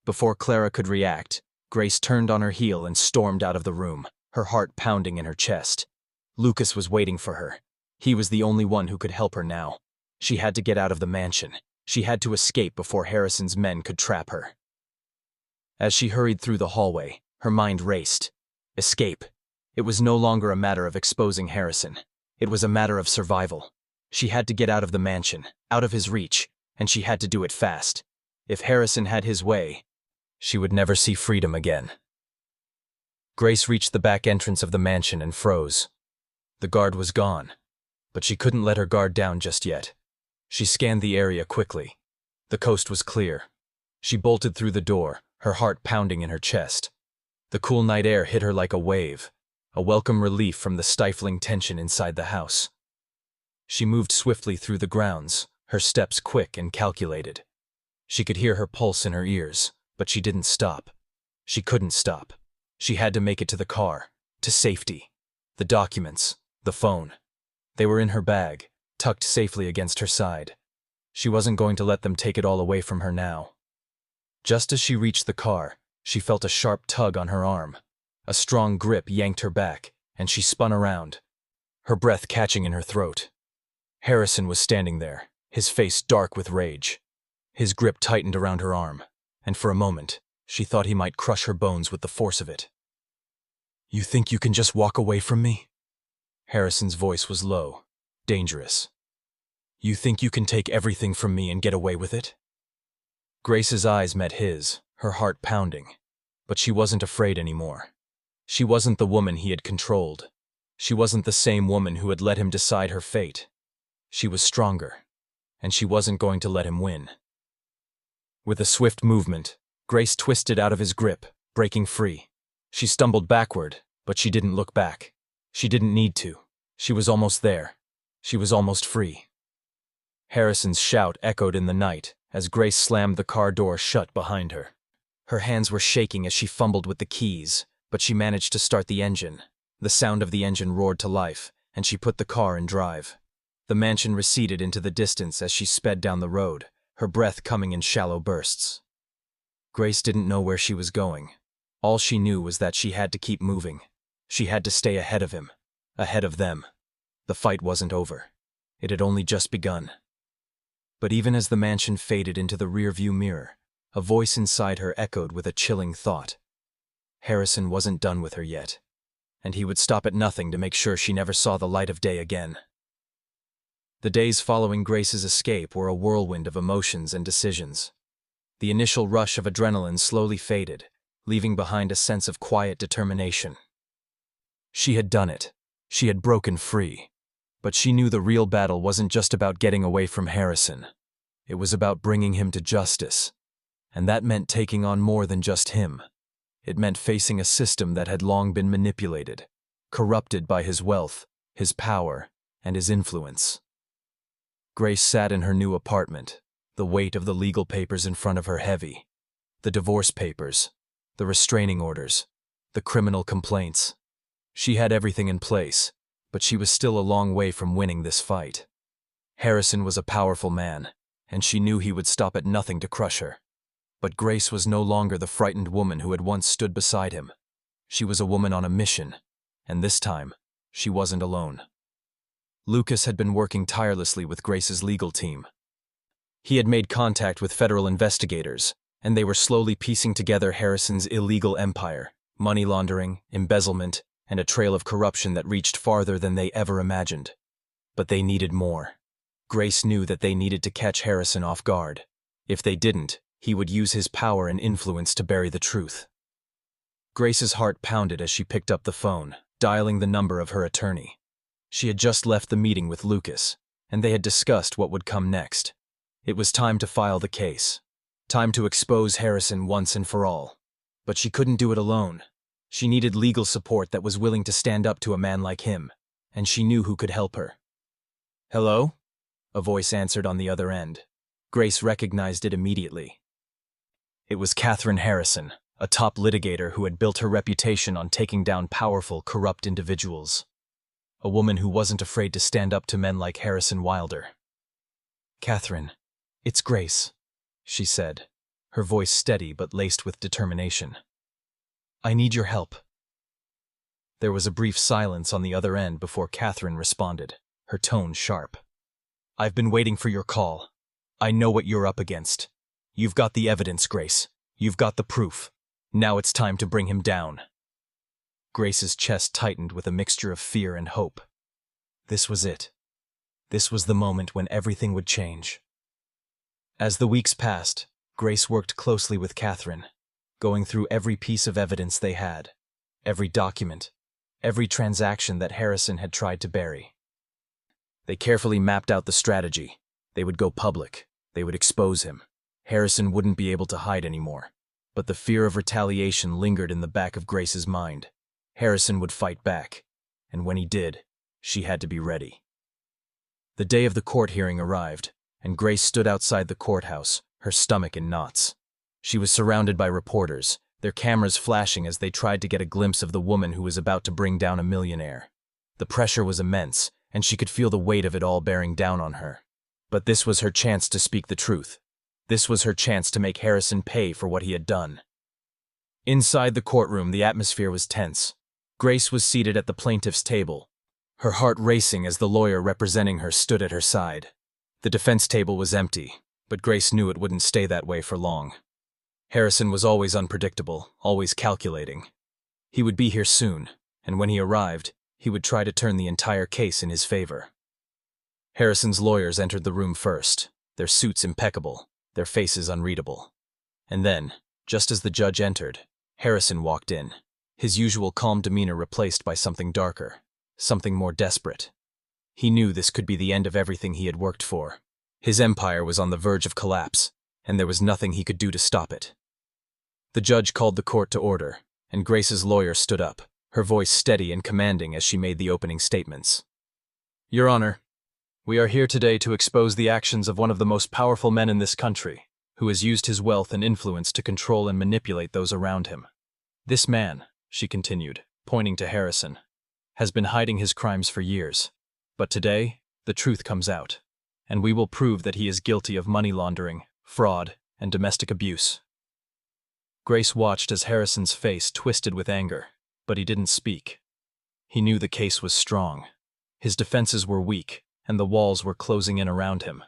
Before Clara could react, Grace turned on her heel and stormed out of the room, her heart pounding in her chest. Lucas was waiting for her. He was the only one who could help her now. She had to get out of the mansion. She had to escape before Harrison's men could trap her. As she hurried through the hallway, her mind raced. Escape. It was no longer a matter of exposing Harrison. It was a matter of survival. She had to get out of the mansion, out of his reach, and she had to do it fast. If Harrison had his way, she would never see freedom again. Grace reached the back entrance of the mansion and froze. The guard was gone, but she couldn't let her guard down just yet. She scanned the area quickly. The coast was clear. She bolted through the door, her heart pounding in her chest. The cool night air hit her like a wave, a welcome relief from the stifling tension inside the house. She moved swiftly through the grounds, her steps quick and calculated. She could hear her pulse in her ears, but she didn't stop. She couldn't stop. She had to make it to the car, to safety. The documents, the phone. They were in her bag, tucked safely against her side. She wasn't going to let them take it all away from her now. Just as she reached the car, she felt a sharp tug on her arm. A strong grip yanked her back, and she spun around, her breath catching in her throat. Harrison was standing there, his face dark with rage. His grip tightened around her arm, and for a moment, she thought he might crush her bones with the force of it. "You think you can just walk away from me?" Harrison's voice was low, dangerous. "You think you can take everything from me and get away with it?" Grace's eyes met his, her heart pounding, but she wasn't afraid anymore. She wasn't the woman he had controlled. She wasn't the same woman who had let him decide her fate. She was stronger, and she wasn't going to let him win. With a swift movement, Grace twisted out of his grip, breaking free. She stumbled backward, but she didn't look back. She didn't need to. She was almost there. She was almost free. Harrison's shout echoed in the night as Grace slammed the car door shut behind her. Her hands were shaking as she fumbled with the keys, but she managed to start the engine. The sound of the engine roared to life, and she put the car in drive. The mansion receded into the distance as she sped down the road, her breath coming in shallow bursts. Grace didn't know where she was going. All she knew was that she had to keep moving. She had to stay ahead of him, ahead of them. The fight wasn't over. It had only just begun. But even as the mansion faded into the rearview mirror, a voice inside her echoed with a chilling thought. Harrison wasn't done with her yet, and he would stop at nothing to make sure she never saw the light of day again. The days following Grace's escape were a whirlwind of emotions and decisions. The initial rush of adrenaline slowly faded, leaving behind a sense of quiet determination. She had done it. She had broken free. But she knew the real battle wasn't just about getting away from Harrison. It was about bringing him to justice. And that meant taking on more than just him. It meant facing a system that had long been manipulated, corrupted by his wealth, his power, and his influence. Grace sat in her new apartment, the weight of the legal papers in front of her heavy. The divorce papers, the restraining orders, the criminal complaints. She had everything in place, but she was still a long way from winning this fight. Harrison was a powerful man, and she knew he would stop at nothing to crush her. But Grace was no longer the frightened woman who had once stood beside him. She was a woman on a mission, and this time, she wasn't alone. Lucas had been working tirelessly with Grace's legal team. He had made contact with federal investigators, and they were slowly piecing together Harrison's illegal empire, money laundering, embezzlement, and a trail of corruption that reached farther than they ever imagined. But they needed more. Grace knew that they needed to catch Harrison off guard. If they didn't, he would use his power and influence to bury the truth. Grace's heart pounded as she picked up the phone, dialing the number of her attorney. She had just left the meeting with Lucas, and they had discussed what would come next. It was time to file the case. Time to expose Harrison once and for all. But she couldn't do it alone. She needed legal support that was willing to stand up to a man like him, and she knew who could help her. "Hello?" a voice answered on the other end. Grace recognized it immediately. It was Catherine Harrison, a top litigator who had built her reputation on taking down powerful, corrupt individuals. A woman who wasn't afraid to stand up to men like Harrison Wilder. "Catherine, it's Grace," she said, her voice steady but laced with determination. "I need your help." There was a brief silence on the other end before Catherine responded, her tone sharp. "I've been waiting for your call. I know what you're up against. You've got the evidence, Grace. You've got the proof. Now it's time to bring him down." Grace's chest tightened with a mixture of fear and hope. This was it. This was the moment when everything would change. As the weeks passed, Grace worked closely with Catherine, going through every piece of evidence they had, every document, every transaction that Harrison had tried to bury. They carefully mapped out the strategy. They would go public. They would expose him. Harrison wouldn't be able to hide anymore. But the fear of retaliation lingered in the back of Grace's mind. Harrison would fight back, and when he did, she had to be ready. The day of the court hearing arrived, and Grace stood outside the courthouse, her stomach in knots. She was surrounded by reporters, their cameras flashing as they tried to get a glimpse of the woman who was about to bring down a millionaire. The pressure was immense, and she could feel the weight of it all bearing down on her. But this was her chance to speak the truth. This was her chance to make Harrison pay for what he had done. Inside the courtroom, the atmosphere was tense. Grace was seated at the plaintiff's table, her heart racing as the lawyer representing her stood at her side. The defense table was empty, but Grace knew it wouldn't stay that way for long. Harrison was always unpredictable, always calculating. He would be here soon, and when he arrived, he would try to turn the entire case in his favor. Harrison's lawyers entered the room first, their suits impeccable, their faces unreadable. And then, just as the judge entered, Harrison walked in, his usual calm demeanor replaced by something darker, something more desperate. He knew this could be the end of everything he had worked for. His empire was on the verge of collapse, and there was nothing he could do to stop it. The judge called the court to order, and Grace's lawyer stood up, her voice steady and commanding as she made the opening statements. "Your Honor, we are here today to expose the actions of one of the most powerful men in this country, who has used his wealth and influence to control and manipulate those around him. This man, she continued, pointing to Harrison, has been hiding his crimes for years. But today, the truth comes out, and we will prove that he is guilty of money laundering, fraud, and domestic abuse. Grace watched as Harrison's face twisted with anger, but he didn't speak. He knew the case was strong. His defenses were weak, and the walls were closing in around him.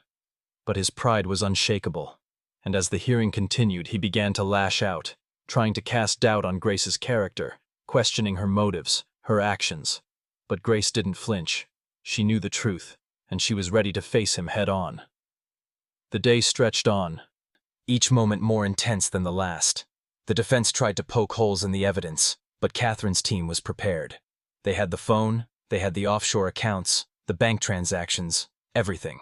But his pride was unshakable, and as the hearing continued, he began to lash out, trying to cast doubt on Grace's character, questioning her motives, her actions. But Grace didn't flinch. She knew the truth, and she was ready to face him head-on. The day stretched on, each moment more intense than the last. The defense tried to poke holes in the evidence, but Catherine's team was prepared. They had the phone, they had the offshore accounts, the bank transactions, everything.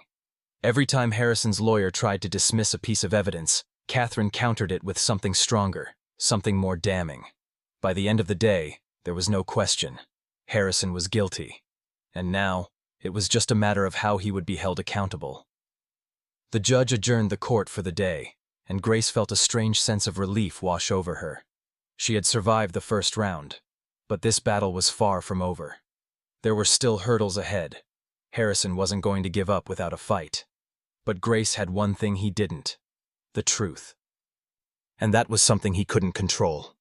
Every time Harrison's lawyer tried to dismiss a piece of evidence, Catherine countered it with something stronger, something more damning. By the end of the day, there was no question. Harrison was guilty. And now, it was just a matter of how he would be held accountable. The judge adjourned the court for the day, and Grace felt a strange sense of relief wash over her. She had survived the first round, but this battle was far from over. There were still hurdles ahead. Harrison wasn't going to give up without a fight. But Grace had one thing he didn't: the truth. And that was something he couldn't control.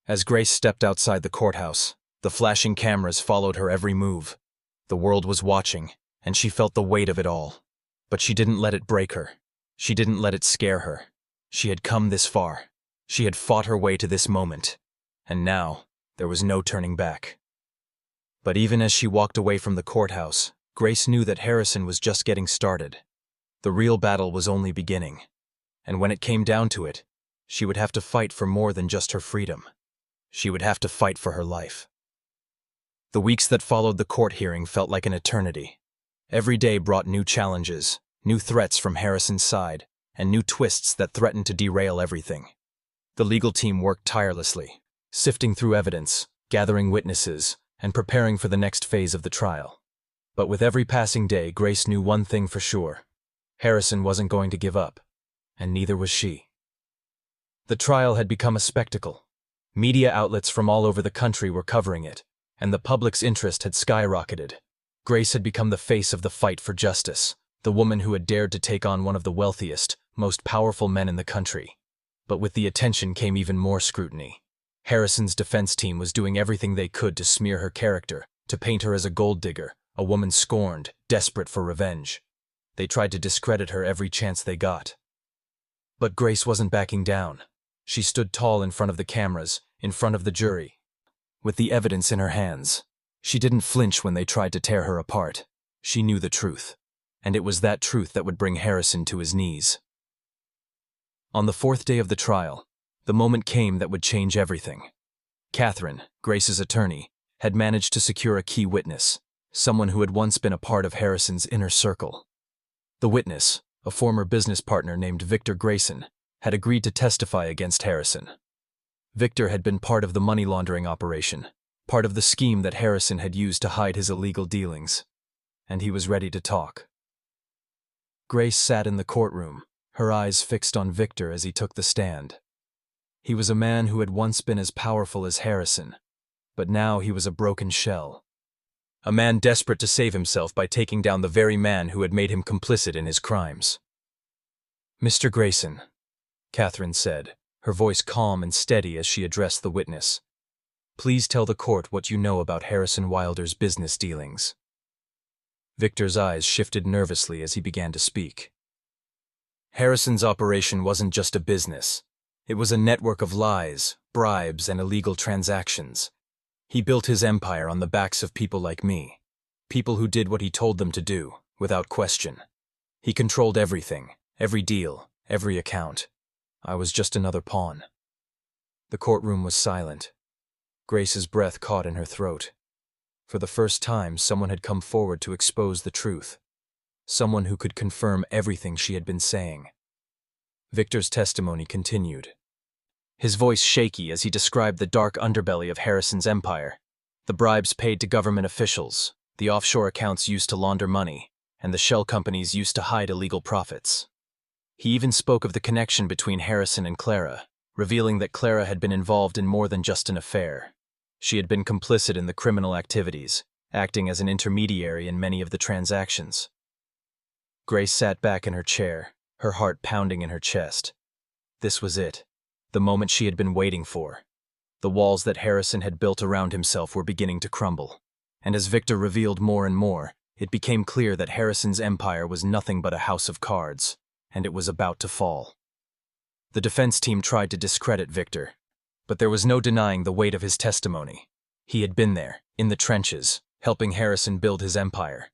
As Grace stepped outside the courthouse, the flashing cameras followed her every move. The world was watching, and she felt the weight of it all. But she didn't let it break her. She didn't let it scare her. She had come this far. She had fought her way to this moment. And now, there was no turning back. But even as she walked away from the courthouse, Grace knew that Harrison was just getting started. The real battle was only beginning. And when it came down to it, she would have to fight for more than just her freedom. She would have to fight for her life. The weeks that followed the court hearing felt like an eternity. Every day brought new challenges, new threats from Harrison's side, and new twists that threatened to derail everything. The legal team worked tirelessly, sifting through evidence, gathering witnesses, and preparing for the next phase of the trial. But with every passing day, Grace knew one thing for sure: Harrison wasn't going to give up, and neither was she. The trial had become a spectacle. Media outlets from all over the country were covering it, and the public's interest had skyrocketed. Grace had become the face of the fight for justice, the woman who had dared to take on one of the wealthiest, most powerful men in the country. But with the attention came even more scrutiny. Harrison's defense team was doing everything they could to smear her character, to paint her as a gold digger, a woman scorned, desperate for revenge. They tried to discredit her every chance they got. But Grace wasn't backing down. She stood tall in front of the cameras, in front of the jury, with the evidence in her hands. She didn't flinch when they tried to tear her apart. She knew the truth, and it was that truth that would bring Harrison to his knees. On the fourth day of the trial, the moment came that would change everything. Catherine, Grace's attorney, had managed to secure a key witness, someone who had once been a part of Harrison's inner circle. The witness, a former business partner named Victor Grayson, had agreed to testify against Harrison. Victor had been part of the money laundering operation, part of the scheme that Harrison had used to hide his illegal dealings, and he was ready to talk. Grace sat in the courtroom, her eyes fixed on Victor as he took the stand. He was a man who had once been as powerful as Harrison, but now he was a broken shell. A man desperate to save himself by taking down the very man who had made him complicit in his crimes. "Mr. Grayson," Catherine said, her voice calm and steady as she addressed the witness, "please tell the court what you know about Harrison Wilder's business dealings." Victor's eyes shifted nervously as he began to speak. Harrison's operation wasn't just a business. It was a network of lies, bribes, and illegal transactions. He built his empire on the backs of people like me, people who did what he told them to do, without question. He controlled everything, every deal, every account. I was just another pawn. The courtroom was silent. Grace's breath caught in her throat. For the first time, someone had come forward to expose the truth. Someone who could confirm everything she had been saying. Victor's testimony continued, his voice shaky as he described the dark underbelly of Harrison's empire, the bribes paid to government officials, the offshore accounts used to launder money, and the shell companies used to hide illegal profits. He even spoke of the connection between Harrison and Clara, revealing that Clara had been involved in more than just an affair. She had been complicit in the criminal activities, acting as an intermediary in many of the transactions. Grace sat back in her chair, her heart pounding in her chest. This was it, the moment she had been waiting for. The walls that Harrison had built around himself were beginning to crumble, and as Victor revealed more and more, it became clear that Harrison's empire was nothing but a house of cards, and it was about to fall. The defense team tried to discredit Victor, but there was no denying the weight of his testimony. He had been there, in the trenches, helping Harrison build his empire.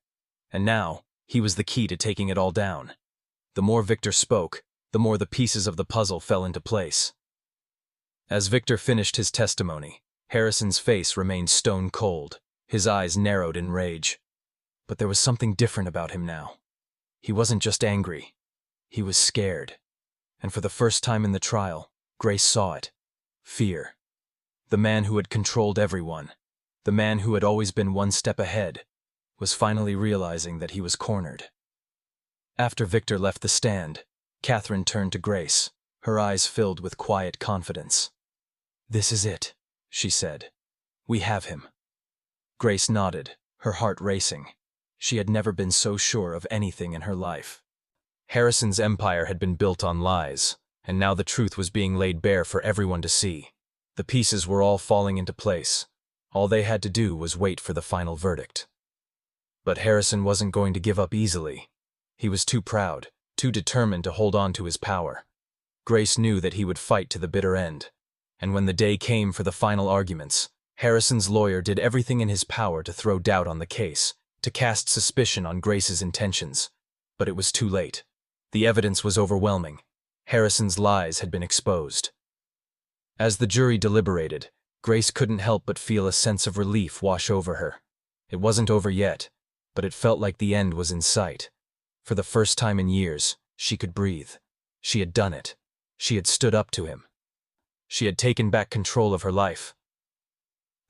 And now, he was the key to taking it all down. The more Victor spoke, the more the pieces of the puzzle fell into place. As Victor finished his testimony, Harrison's face remained stone cold, his eyes narrowed in rage. But there was something different about him now. He wasn't just angry. He was scared. And for the first time in the trial, Grace saw it. Fear. The man who had controlled everyone, the man who had always been one step ahead, was finally realizing that he was cornered. After Victor left the stand, Catherine turned to Grace, her eyes filled with quiet confidence. "This is it," she said. "We have him." Grace nodded, her heart racing. She had never been so sure of anything in her life. Harrison's empire had been built on lies, and now the truth was being laid bare for everyone to see. The pieces were all falling into place. All they had to do was wait for the final verdict. But Harrison wasn't going to give up easily. He was too proud, too determined to hold on to his power. Grace knew that he would fight to the bitter end, and when the day came for the final arguments, Harrison's lawyer did everything in his power to throw doubt on the case, to cast suspicion on Grace's intentions. But it was too late. The evidence was overwhelming. Harrison's lies had been exposed. As the jury deliberated, Grace couldn't help but feel a sense of relief wash over her. It wasn't over yet, but it felt like the end was in sight. For the first time in years, she could breathe. She had done it. She had stood up to him. She had taken back control of her life.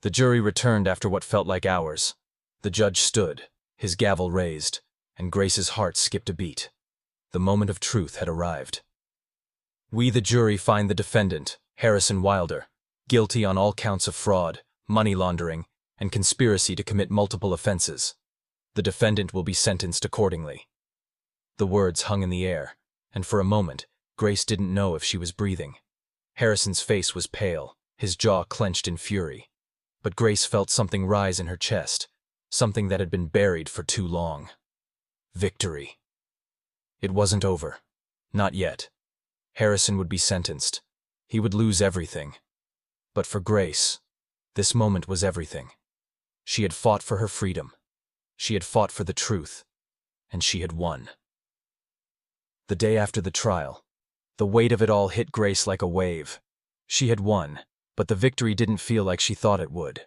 The jury returned after what felt like hours. The judge stood, his gavel raised, and Grace's heart skipped a beat. The moment of truth had arrived. "We, the jury, find the defendant, Harrison Wilder, guilty on all counts of fraud, money laundering, and conspiracy to commit multiple offenses. The defendant will be sentenced accordingly." The words hung in the air, and for a moment, Grace didn't know if she was breathing. Harrison's face was pale, his jaw clenched in fury. But Grace felt something rise in her chest, something that had been buried for too long. Victory. It wasn't over. Not yet. Harrison would be sentenced. He would lose everything. But for Grace, this moment was everything. She had fought for her freedom. She had fought for the truth. And she had won. The day after the trial, the weight of it all hit Grace like a wave. She had won, but the victory didn't feel like she thought it would.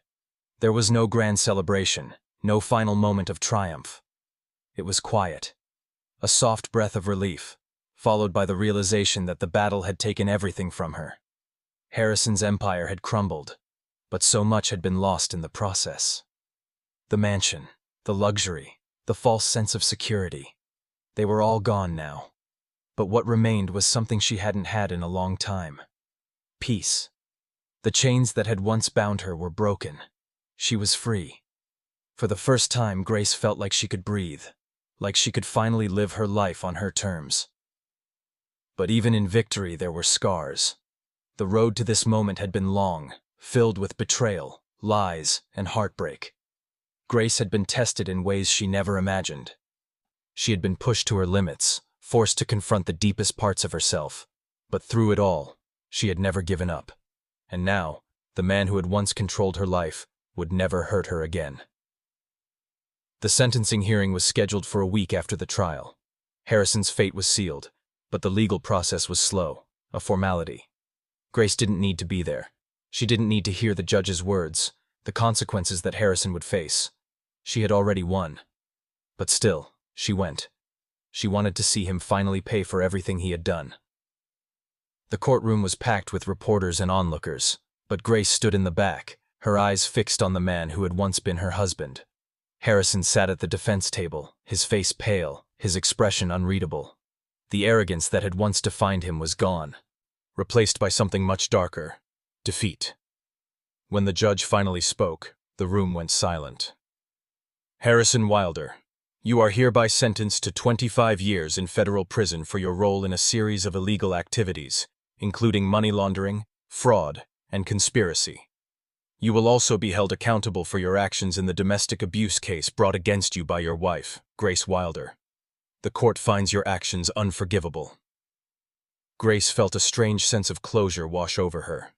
There was no grand celebration, no final moment of triumph. It was quiet. A soft breath of relief, followed by the realization that the battle had taken everything from her. Harrison's empire had crumbled, but so much had been lost in the process. The mansion, the luxury, the false sense of security. They were all gone now. But what remained was something she hadn't had in a long time. Peace. The chains that had once bound her were broken. She was free. For the first time, Grace felt like she could breathe, like she could finally live her life on her terms. But even in victory, there were scars. The road to this moment had been long, filled with betrayal, lies, and heartbreak. Grace had been tested in ways she never imagined. She had been pushed to her limits, forced to confront the deepest parts of herself. But through it all, she had never given up. And now, the man who had once controlled her life would never hurt her again. The sentencing hearing was scheduled for a week after the trial. Harrison's fate was sealed, but the legal process was slow, a formality. Grace didn't need to be there. She didn't need to hear the judge's words, the consequences that Harrison would face. She had already won. But still, she went. She wanted to see him finally pay for everything he had done. The courtroom was packed with reporters and onlookers, but Grace stood in the back, her eyes fixed on the man who had once been her husband. Harrison sat at the defense table, his face pale, his expression unreadable. The arrogance that had once defined him was gone, replaced by something much darker: defeat. When the judge finally spoke, the room went silent. Harrison Wilder, you are hereby sentenced to 25 years in federal prison for your role in a series of illegal activities, including money laundering, fraud, and conspiracy. You will also be held accountable for your actions in the domestic abuse case brought against you by your wife, Grace Wilder. The court finds your actions unforgivable. Grace felt a strange sense of closure wash over her.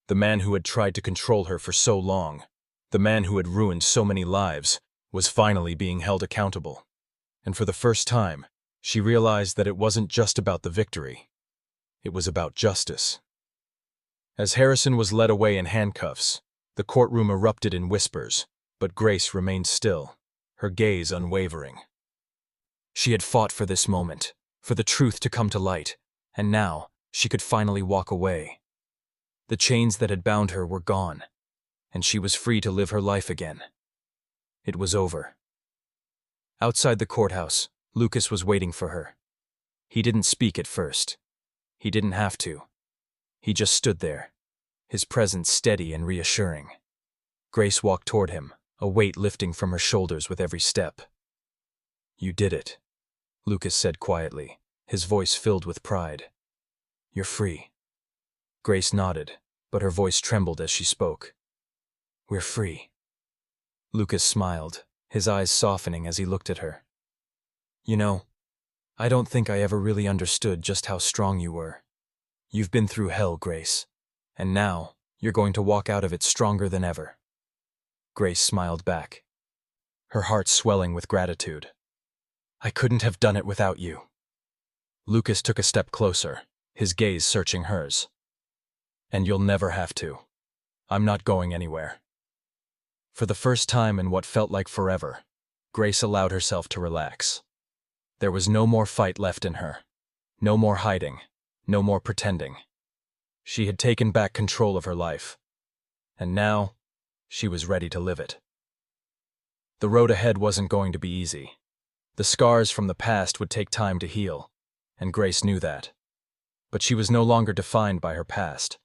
The man who had tried to control her for so long, the man who had ruined so many lives, was finally being held accountable. And for the first time, she realized that it wasn't just about the victory. It was about justice. As Harrison was led away in handcuffs, the courtroom erupted in whispers, but Grace remained still, her gaze unwavering. She had fought for this moment, for the truth to come to light, and now she could finally walk away. The chains that had bound her were gone, and she was free to live her life again. It was over. Outside the courthouse, Lucas was waiting for her. He didn't speak at first. He didn't have to. He just stood there, his presence steady and reassuring. Grace walked toward him, a weight lifting from her shoulders with every step. "You did it," Lucas said quietly, his voice filled with pride. "You're free." Grace nodded, but her voice trembled as she spoke. "We're free." Lucas smiled, his eyes softening as he looked at her. "You know, I don't think I ever really understood just how strong you were. You've been through hell, Grace, and now you're going to walk out of it stronger than ever." Grace smiled back, her heart swelling with gratitude. "I couldn't have done it without you." Lucas took a step closer, his gaze searching hers. "And you'll never have to. I'm not going anywhere." For the first time in what felt like forever, Grace allowed herself to relax. There was no more fight left in her, no more hiding, no more pretending. She had taken back control of her life, and now she was ready to live it. The road ahead wasn't going to be easy. The scars from the past would take time to heal, and Grace knew that. But she was no longer defined by her past.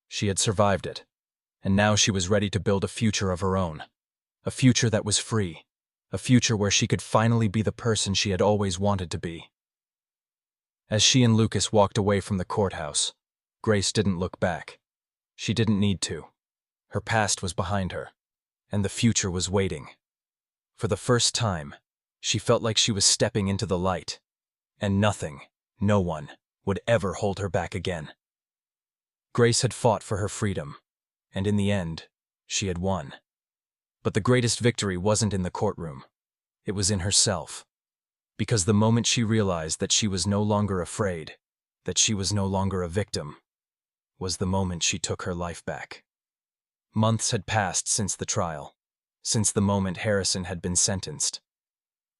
She had survived it, and now she was ready to build a future of her own. A future that was free. A future where she could finally be the person she had always wanted to be. As she and Lucas walked away from the courthouse, Grace didn't look back. She didn't need to. Her past was behind her, and the future was waiting. For the first time, she felt like she was stepping into the light, and nothing, no one, would ever hold her back again. Grace had fought for her freedom, and in the end, she had won. But the greatest victory wasn't in the courtroom. It was in herself. Because the moment she realized that she was no longer afraid, that she was no longer a victim, was the moment she took her life back. Months had passed since the trial, since the moment Harrison had been sentenced.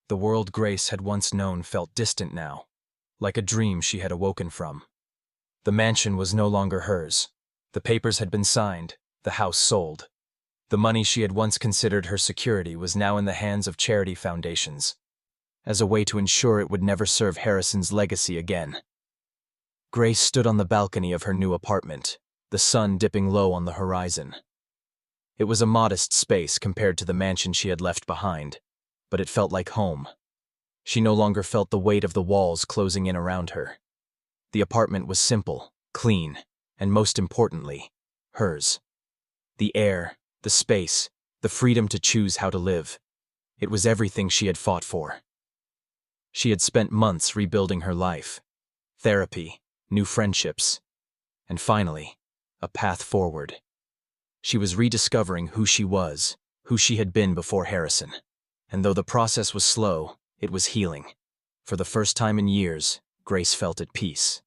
The world Grace had once known felt distant now, like a dream she had awoken from. The mansion was no longer hers. The papers had been signed, the house sold. The money she had once considered her security was now in the hands of charity foundations, as a way to ensure it would never serve Harrison's legacy again. Grace stood on the balcony of her new apartment, the sun dipping low on the horizon. It was a modest space compared to the mansion she had left behind, but it felt like home. She no longer felt the weight of the walls closing in around her. The apartment was simple, clean, and most importantly, hers. The air, the space, the freedom to choose how to live. It was everything she had fought for. She had spent months rebuilding her life. Therapy, new friendships, and finally, a path forward. She was rediscovering who she was, who she had been before Harrison. And though the process was slow, it was healing. For the first time in years, Grace felt at peace.